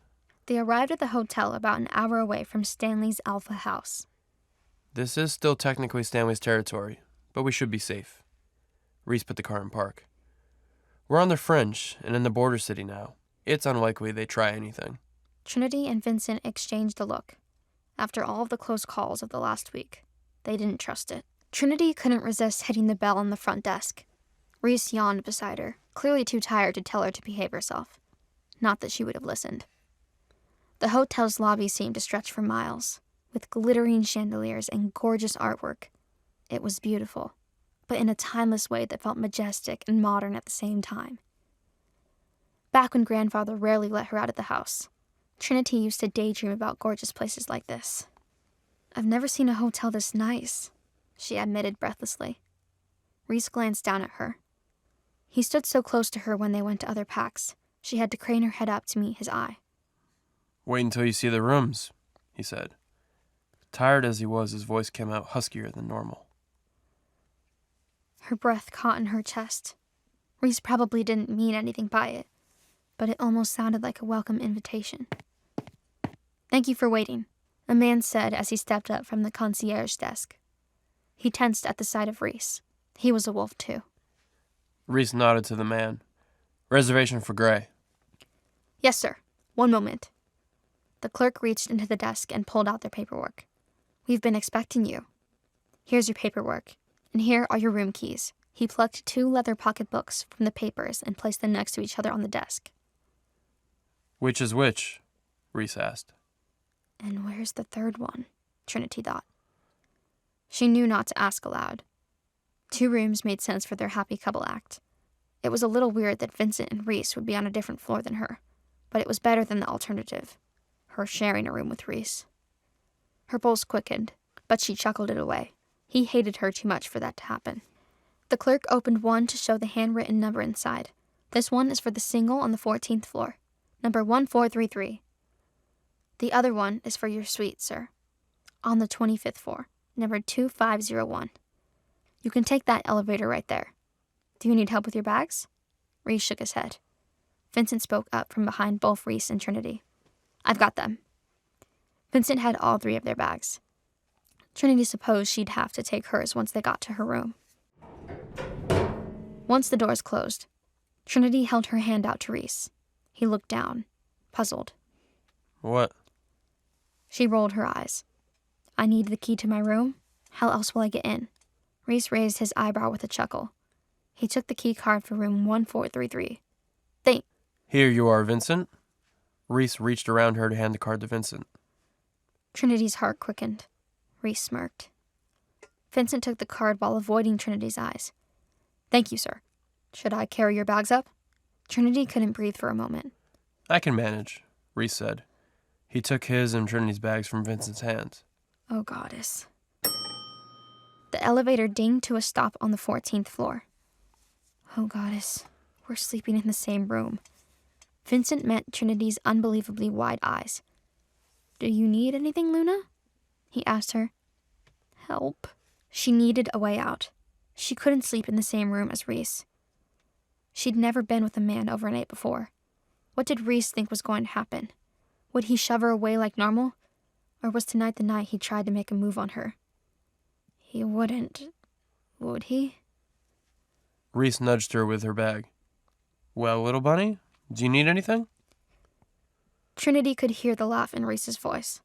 They arrived at the hotel about an hour away from Stanley's Alpha house. This is still technically Stanley's territory, but we should be safe. Reese put the car in park. We're on the fringe and in the border city now. It's unlikely they try anything. Trinity and Vincent exchanged a look. After all of the close calls of the last week, they didn't trust it. Trinity couldn't resist hitting the bell on the front desk. Reese yawned beside her, clearly too tired to tell her to behave herself. Not that she would have listened. The hotel's lobby seemed to stretch for miles, with glittering chandeliers and gorgeous artwork. It was beautiful, but in a timeless way that felt majestic and modern at the same time. Back when Grandfather rarely let her out of the house, Trinity used to daydream about gorgeous places like this. "I've never seen a hotel this nice," she admitted breathlessly. Reese glanced down at her. He stood so close to her when they went to other packs, she had to crane her head up to meet his eye. Wait until you see the rooms, he said. Tired as he was, his voice came out huskier than normal. Her breath caught in her chest. Reese probably didn't mean anything by it, but it almost sounded like a welcome invitation. "Thank you for waiting," a man said as he stepped up from the concierge desk. He tensed at the sight of Reese. He was a wolf, too. Reese nodded to the man. Reservation for Gray. "Yes, sir. One moment." The clerk reached into the desk and pulled out their paperwork. "We've been expecting you. Here's your paperwork, and here are your room keys." He plucked 2 leather pocketbooks from the papers and placed them next to each other on the desk. Which is which? Reese asked. And where's the third one? Trinity thought. She knew not to ask aloud. 2 rooms made sense for their happy couple act. It was a little weird that Vincent and Reese would be on a different floor than her, but it was better than the alternative, her sharing a room with Reese. Her pulse quickened, but she chuckled it away. He hated her too much for that to happen. The clerk opened one to show the handwritten number inside. "This one is for the single on the 14th floor, number 1433. The other one is for your suite, sir, on the 25th floor, number 2501. You can take that elevator right there. Do you need help with your bags?" Reese shook his head. Vincent spoke up from behind both Reese and Trinity. "I've got them." Vincent had all 3 of their bags. Trinity supposed she'd have to take hers once they got to her room. Once the doors closed, Trinity held her hand out to Reese. He looked down, puzzled. "What?" She rolled her eyes. "I need the key to my room. How else will I get in?" Reese raised his eyebrow with a chuckle. He took the key card for room 1433. Here you are, Vincent." Reese reached around her to hand the card to Vincent. Trinity's heart quickened. Reese smirked. Vincent took the card while avoiding Trinity's eyes. "Thank you, sir. Should I carry your bags up?" Trinity couldn't breathe for a moment. "I can manage," Reese said. He took his and Trinity's bags from Vincent's hands. Oh, goddess. The elevator dinged to a stop on the 14th floor. Oh, goddess. We're sleeping in the same room. Vincent met Trinity's unbelievably wide eyes. "Do you need anything, Luna?" he asked her. Help. She needed a way out. She couldn't sleep in the same room as Reese. She'd never been with a man overnight before. What did Reese think was going to happen? Would he shove her away like normal? Or was tonight the night he tried to make a move on her? He wouldn't, would he? Reese nudged her with her bag. "Well, little bunny, do you need anything?" Trinity could hear the laugh in Reese's voice.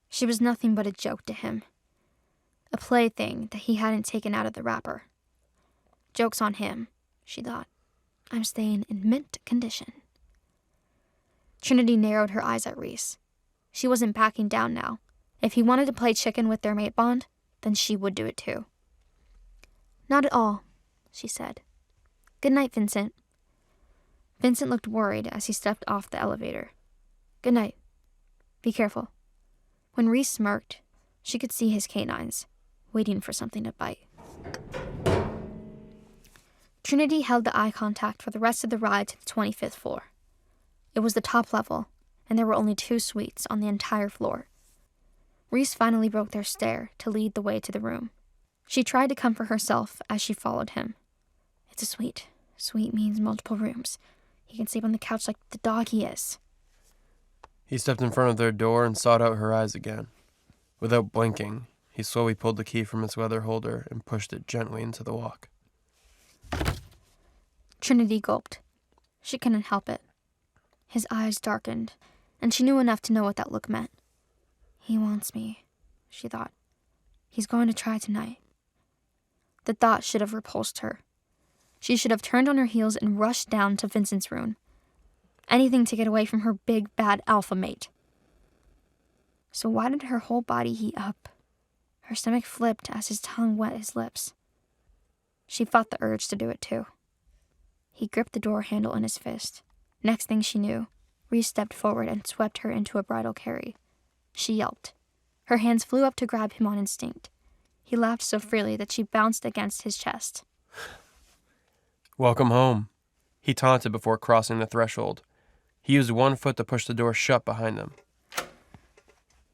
She was nothing but a joke to him. A plaything that he hadn't taken out of the wrapper. Joke's on him, she thought. I'm staying in mint condition. Trinity narrowed her eyes at Reese. She wasn't backing down now. If he wanted to play chicken with their mate bond, then she would do it too. Not at all, she said. Good night, Vincent. Vincent looked worried as he stepped off the elevator. Good night. Be careful. When Reese smirked, she could see his canines, waiting for something to bite. Trinity held the eye contact for the rest of the ride to the 25th floor. It was the top level, and there were only 2 suites on the entire floor. Reese finally broke their stare to lead the way to the room. She tried to comfort herself as she followed him. It's a suite. Suite means multiple rooms. He can sleep on the couch like the dog he is. He stepped in front of their door and sought out her eyes again. Without blinking, he slowly pulled the key from its leather holder and pushed it gently into the lock. Trinity gulped. She couldn't help it. His eyes darkened, and she knew enough to know what that look meant. He wants me, she thought. He's going to try tonight. The thought should have repulsed her. She should have turned on her heels and rushed down to Vincent's room. Anything to get away from her big, bad alpha mate. So why did her whole body heat up? Her stomach flipped as his tongue wet his lips. She fought the urge to do it too. He gripped the door handle in his fist. Next thing she knew, Reese stepped forward and swept her into a bridal carry. She yelped. Her hands flew up to grab him on instinct. He laughed so freely that she bounced against his chest. Welcome home, he taunted before crossing the threshold. He used one foot to push the door shut behind them.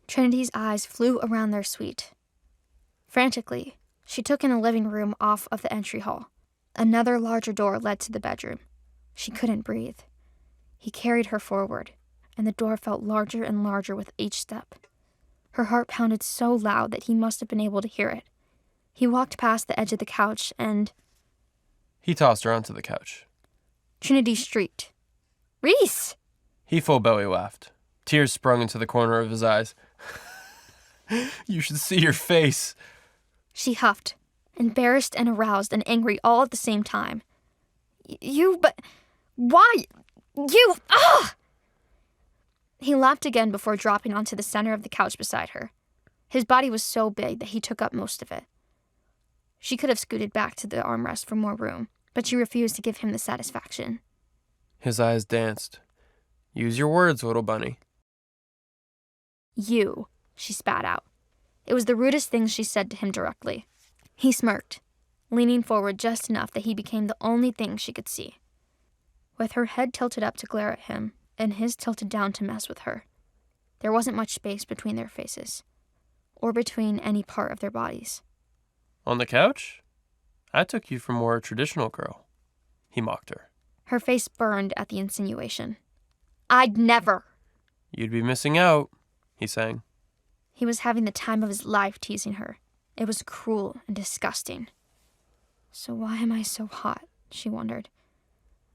Trinity's eyes flew around their suite. Frantically, she took in a living room off of the entry hall. Another larger door led to the bedroom. She couldn't breathe. He carried her forward, and the door felt larger and larger with each step. Her heart pounded so loud that he must have been able to hear it. He walked past the edge of the couch and... He tossed her onto the couch. Trinity shrieked. Reese! He full belly laughed. Tears sprung into the corner of his eyes. You should see your face. She huffed, embarrassed and aroused and angry all at the same time. But why? Ah! He laughed again before dropping onto the center of the couch beside her. His body was so big that he took up most of it. She could have scooted back to the armrest for more room, but she refused to give him the satisfaction. His eyes danced. Use your words, little bunny. You, she spat out. It was the rudest thing she said to him directly. He smirked, leaning forward just enough that he became the only thing she could see. With her head tilted up to glare at him, and his tilted down to mess with her, there wasn't much space between their faces, or between any part of their bodies. On the couch? I took you for more a traditional girl. He mocked her. Her face burned at the insinuation. I'd never. You'd be missing out, he sang. He was having the time of his life teasing her. It was cruel and disgusting. So why am I so hot? She wondered.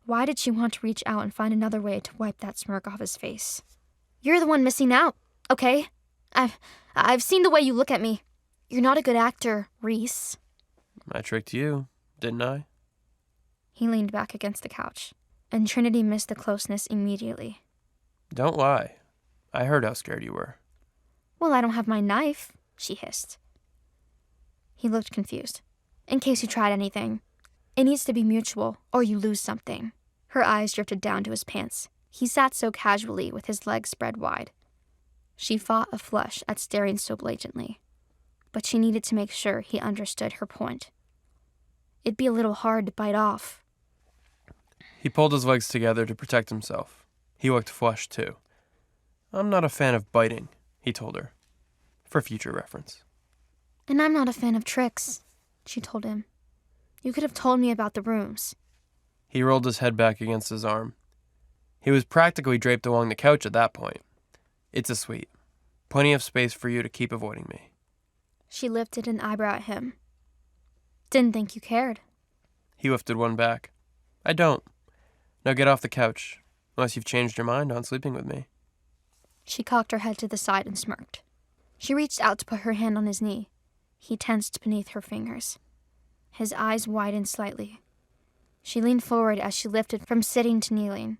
Why did she want to reach out and find another way to wipe that smirk off his face? You're the one missing out, okay? I've seen the way you look at me. You're not a good actor, Reese. I tricked you, didn't I? He leaned back against the couch, and Trinity missed the closeness immediately. Don't lie. I heard how scared you were. Well, I don't have my knife, she hissed. He looked confused. In case you tried anything. It needs to be mutual, or you lose something. Her eyes drifted down to his pants. He sat so casually with his legs spread wide. She fought a flush at staring so blatantly, but she needed to make sure he understood her point. It'd be a little hard to bite off. He pulled his legs together to protect himself. He looked flushed, too. I'm not a fan of biting, he told her, for future reference. And I'm not a fan of tricks, she told him. You could have told me about the rooms. He rolled his head back against his arm. He was practically draped along the couch at that point. It's a suite. Plenty of space for you to keep avoiding me. She lifted an eyebrow at him. Didn't think you cared. He lifted one back. I don't. Now get off the couch, unless you've changed your mind on sleeping with me. She cocked her head to the side and smirked. She reached out to put her hand on his knee. He tensed beneath her fingers. His eyes widened slightly. She leaned forward as she lifted from sitting to kneeling,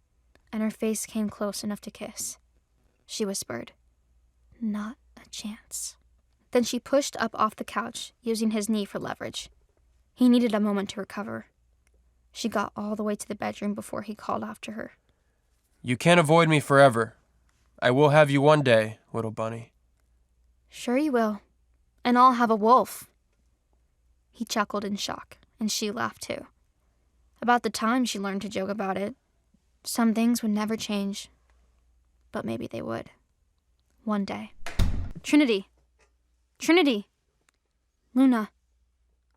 and her face came close enough to kiss. She whispered, "Not a chance." Then she pushed up off the couch, using his knee for leverage. He needed a moment to recover. She got all the way to the bedroom before he called after her. You can't avoid me forever. I will have you one day, little bunny. Sure you will. And I'll have a wolf. He chuckled in shock, and she laughed too. About the time she learned to joke about it. Some things would never change. But maybe they would. One day. Trinity! Trinity! Luna!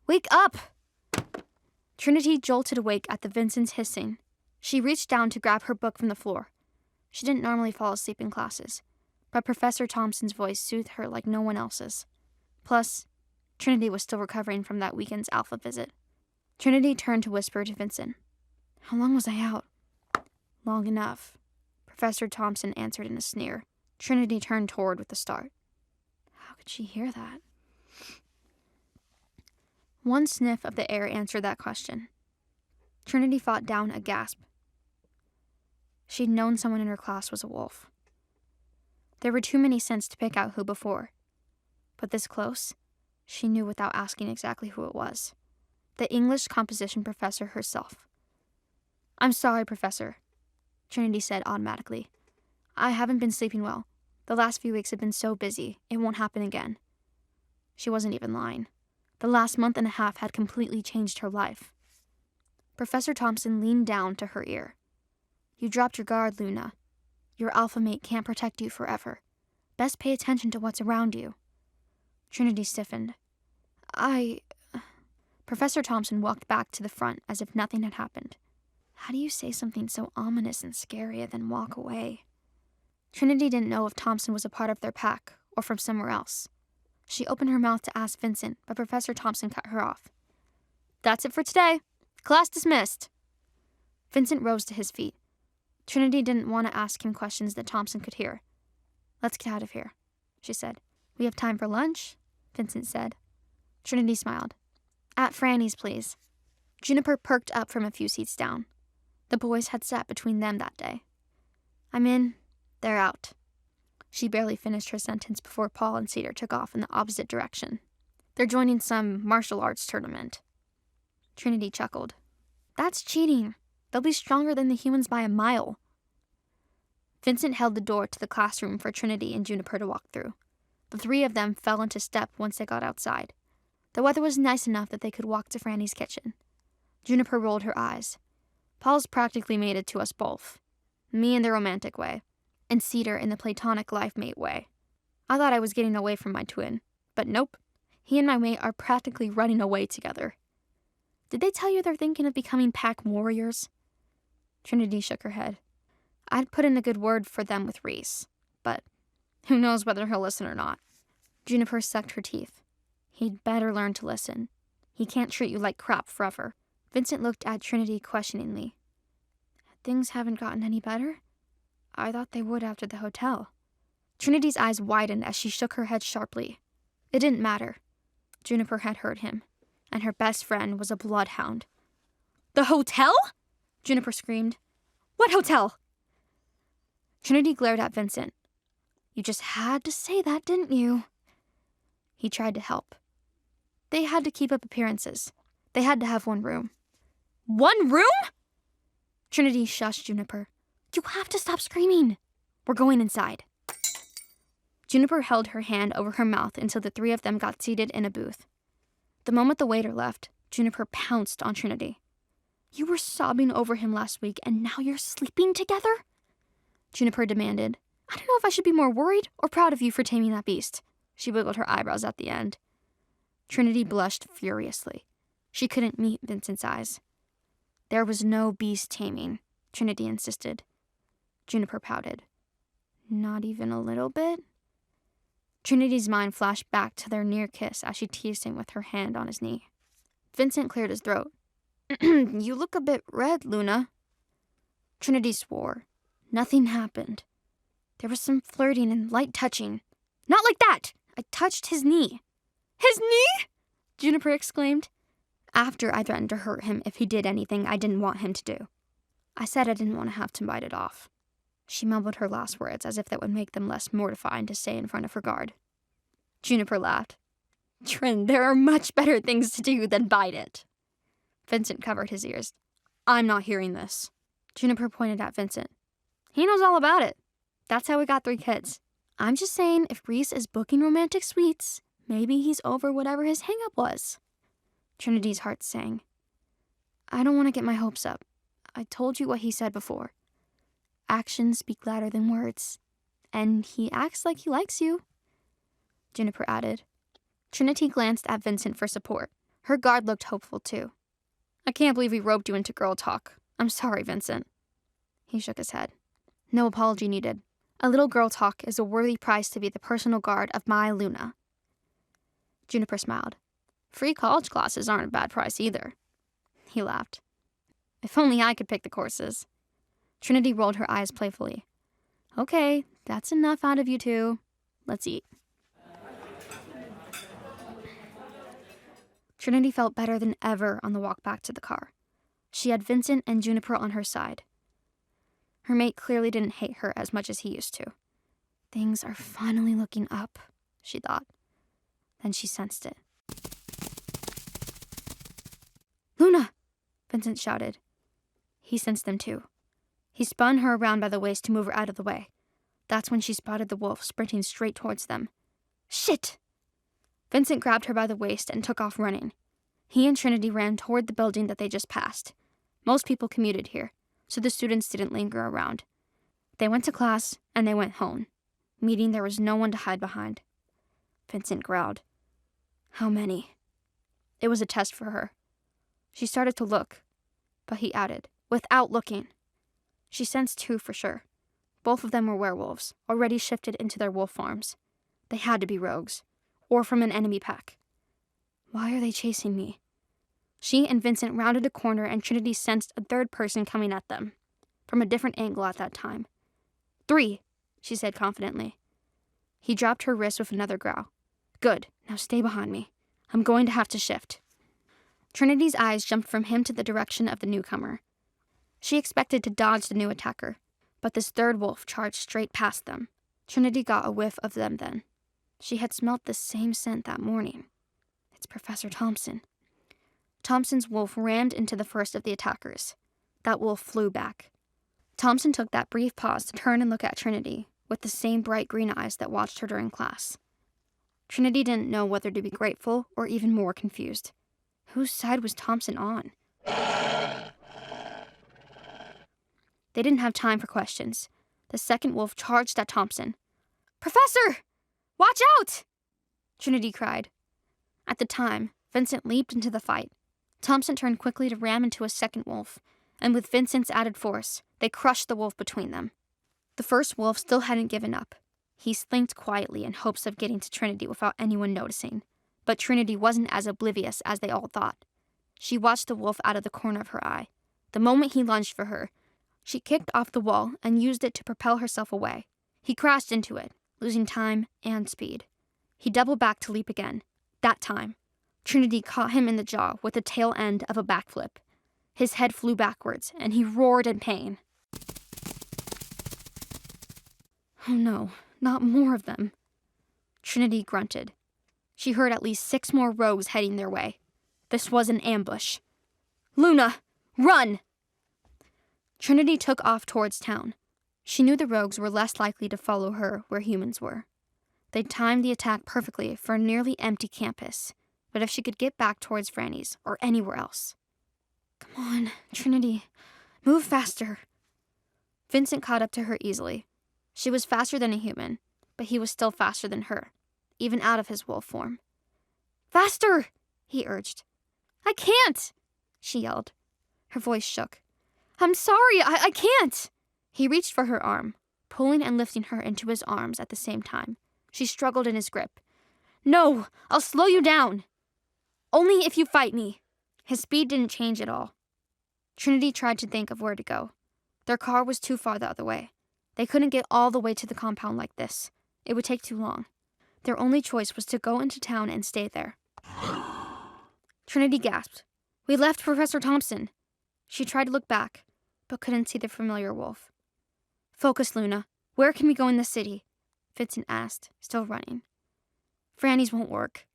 Wake up! Trinity jolted awake at the Vincent's hissing. She reached down to grab her book from the floor. She didn't normally fall asleep in classes, but Professor Thompson's voice soothed her like no one else's. Plus, Trinity was still recovering from that weekend's alpha visit. Trinity turned to whisper to Vincent. How long was I out? Long enough. Professor Thompson answered in a sneer. Trinity turned toward with a start. How could she hear that? One sniff of the air answered that question. Trinity fought down a gasp. She'd known someone in her class was a wolf. There were too many scents to pick out who before. But this close, she knew without asking exactly who it was. The English composition professor herself. I'm sorry, Professor, Trinity said automatically. I haven't been sleeping well. The last few weeks have been so busy, it won't happen again. She wasn't even lying. The last month and a half had completely changed her life. Professor Thompson leaned down to her ear. You dropped your guard, Luna. Your alpha mate can't protect you forever. Best pay attention to what's around you. Trinity stiffened. Professor Thompson walked back to the front as if nothing had happened. How do you say something so ominous and scary and then walk away? Trinity didn't know if Thompson was a part of their pack or from somewhere else. She opened her mouth to ask Vincent, but Professor Thompson cut her off. That's it for today. Class dismissed. Vincent rose to his feet. Trinity didn't want to ask him questions that Thompson could hear. Let's get out of here, she said. We have time for lunch, Vincent said. Trinity smiled. At Franny's, please. Juniper perked up from a few seats down. The boys had sat between them that day. I'm in, they're out. She barely finished her sentence before Paul and Cedar took off in the opposite direction. They're joining some martial arts tournament. Trinity chuckled. That's cheating. They'll be stronger than the humans by a mile. Vincent held the door to the classroom for Trinity and Juniper to walk through. The three of them fell into step once they got outside. The weather was nice enough that they could walk to Franny's kitchen. Juniper rolled her eyes. Paul's practically mated to us both. Me in the romantic way, and Cedar in the platonic life-mate way. I thought I was getting away from my twin, but nope. He and my mate are practically running away together. Did they tell you they're thinking of becoming pack warriors? Trinity shook her head. I'd put in a good word for them with Reese, but who knows whether he'll listen or not. Juniper sucked her teeth. He'd better learn to listen. He can't treat you like crap forever. Vincent looked at Trinity questioningly. Things haven't gotten any better? I thought they would after the hotel. Trinity's eyes widened as she shook her head sharply. It didn't matter. Juniper had heard him, and her best friend was a bloodhound. The hotel? Juniper screamed. What hotel? Trinity glared at Vincent. You just had to say that, didn't you? He tried to help. They had to keep up appearances. They had to have one room. One room? Trinity shushed Juniper. You have to stop screaming. We're going inside. Juniper held her hand over her mouth until the three of them got seated in a booth. The moment the waiter left, Juniper pounced on Trinity. You were sobbing over him last week, and now you're sleeping together? Juniper demanded. I don't know if I should be more worried or proud of you for taming that beast. She wiggled her eyebrows at the end. Trinity blushed furiously. She couldn't meet Vincent's eyes. There was no beast taming, Trinity insisted. Juniper pouted. Not even a little bit? Trinity's mind flashed back to their near kiss as she teased him with her hand on his knee. Vincent cleared his throat. You look a bit red, Luna. Trinity swore. Nothing happened. There was some flirting and light touching. Not like that! I touched his knee. His knee? Juniper exclaimed. After I threatened to hurt him if he did anything I didn't want him to do. I said I didn't want to have to bite it off. She mumbled her last words as if that would make them less mortifying to say in front of her guard. Juniper laughed. Trin, there are much better things to do than bite it. Vincent covered his ears. I'm not hearing this. Juniper pointed at Vincent. He knows all about it. That's how we got 3 kids. I'm just saying, if Reese is booking romantic suites, maybe he's over whatever his hang-up was. Trinity's heart sang. I don't want to get my hopes up. I told you what he said before. Actions speak louder than words. And he acts like he likes you. Juniper added. Trinity glanced at Vincent for support. Her guard looked hopeful, too. I can't believe we roped you into girl talk. I'm sorry, Vincent. He shook his head. No apology needed. A little girl talk is a worthy price to be the personal guard of my Luna. Juniper smiled. Free college classes aren't a bad price either. He laughed. If only I could pick the courses. Trinity rolled her eyes playfully. Okay, that's enough out of you two. Let's eat. Trinity felt better than ever on the walk back to the car. She had Vincent and Juniper on her side. Her mate clearly didn't hate her as much as he used to. Things are finally looking up, she thought. Then she sensed it. Luna! Vincent shouted. He sensed them too. He spun her around by the waist to move her out of the way. That's when she spotted the wolf sprinting straight towards them. Shit! Vincent grabbed her by the waist and took off running. He and Trinity ran toward the building that they just passed. Most people commuted here, so the students didn't linger around. They went to class, and they went home, meaning there was no one to hide behind. Vincent growled. How many? It was a test for her. She started to look, but he added, without looking. She sensed 2 for sure. Both of them were werewolves, already shifted into their wolf forms. They had to be rogues, or from an enemy pack. Why are they chasing me? She and Vincent rounded a corner and Trinity sensed a 3rd person coming at them, from a different angle at that time. 3, she said confidently. He dropped her wrist with another growl. Good, now stay behind me. I'm going to have to shift. Trinity's eyes jumped from him to the direction of the newcomer. She expected to dodge the new attacker, but this 3rd wolf charged straight past them. Trinity got a whiff of them then. She had smelt the same scent that morning. It's Professor Thompson. Thompson's wolf rammed into the first of the attackers. That wolf flew back. Thompson took that brief pause to turn and look at Trinity, with the same bright green eyes that watched her during class. Trinity didn't know whether to be grateful or even more confused. Whose side was Thompson on? They didn't have time for questions. The 2nd wolf charged at Thompson. Professor! Watch out! Trinity cried. At the time, Vincent leaped into the fight. Thompson turned quickly to ram into a 2nd wolf, and with Vincent's added force, they crushed the wolf between them. The 1st wolf still hadn't given up. He slinked quietly in hopes of getting to Trinity without anyone noticing. But Trinity wasn't as oblivious as they all thought. She watched the wolf out of the corner of her eye. The moment he lunged for her, she kicked off the wall and used it to propel herself away. He crashed into it, losing time and speed. He doubled back to leap again. That time, Trinity caught him in the jaw with the tail end of a backflip. His head flew backwards, and he roared in pain. Oh no, not more of them. Trinity grunted. She heard at least 6 more rogues heading their way. This was an ambush. Luna, run! Trinity took off towards town. She knew the rogues were less likely to follow her where humans were. They'd timed the attack perfectly for a nearly empty campus, but if she could get back towards Franny's or anywhere else. Come on, Trinity, move faster. Vincent caught up to her easily. She was faster than a human, but he was still faster than her, even out of his wolf form. Faster, he urged. I can't, she yelled. Her voice shook. I'm sorry, I can't. He reached for her arm, pulling and lifting her into his arms at the same time. She struggled in his grip. No, I'll slow you down. Only if you fight me. His speed didn't change at all. Trinity tried to think of where to go. Their car was too far the other way. They couldn't get all the way to the compound like this. It would take too long. Their only choice was to go into town and stay there. Trinity gasped. We left Professor Thompson. She tried to look back, but couldn't see the familiar wolf. Focus, Luna. Where can we go in the city? Vincent asked, still running. Franny's won't work.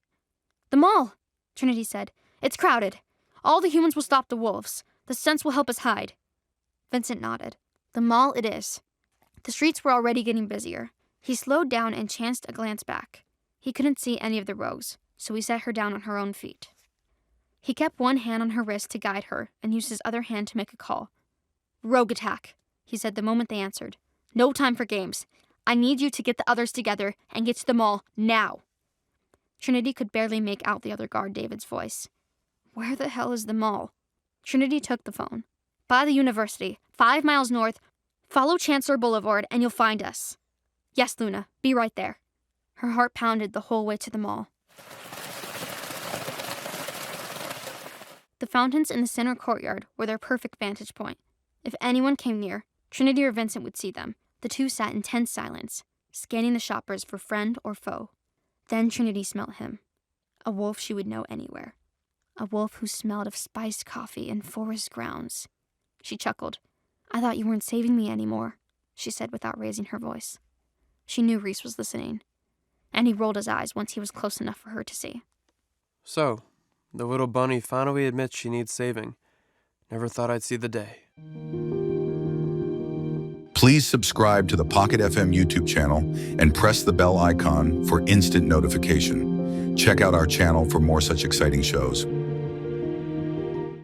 The mall, Trinity said. It's crowded. All the humans will stop the wolves. The scents will help us hide. Vincent nodded. The mall it is. The streets were already getting busier. He slowed down and chanced a glance back. He couldn't see any of the rogues, so he set her down on her own feet. He kept one hand on her wrist to guide her and used his other hand to make a call. Rogue attack, he said the moment they answered. No time for games. I need you to get the others together and get to the mall now. Trinity could barely make out the other guard David's voice. Where the hell is the mall? Trinity took the phone. By the university, 5 miles north. Follow Chancellor Boulevard and you'll find us. Yes, Luna, be right there. Her heart pounded the whole way to the mall. The fountains in the center courtyard were their perfect vantage point. If anyone came near, Trinity or Vincent would see them. The two sat in tense silence, scanning the shoppers for friend or foe. Then Trinity smelt him. A wolf she would know anywhere. A wolf who smelled of spiced coffee and forest grounds. She chuckled. I thought you weren't saving me anymore, she said without raising her voice. She knew Reese was listening, and he rolled his eyes once he was close enough for her to see. So, the little bunny finally admits she needs saving. Never thought I'd see the day. Please subscribe to the Pocket FM YouTube channel and press the bell icon for instant notification. Check out our channel for more such exciting shows.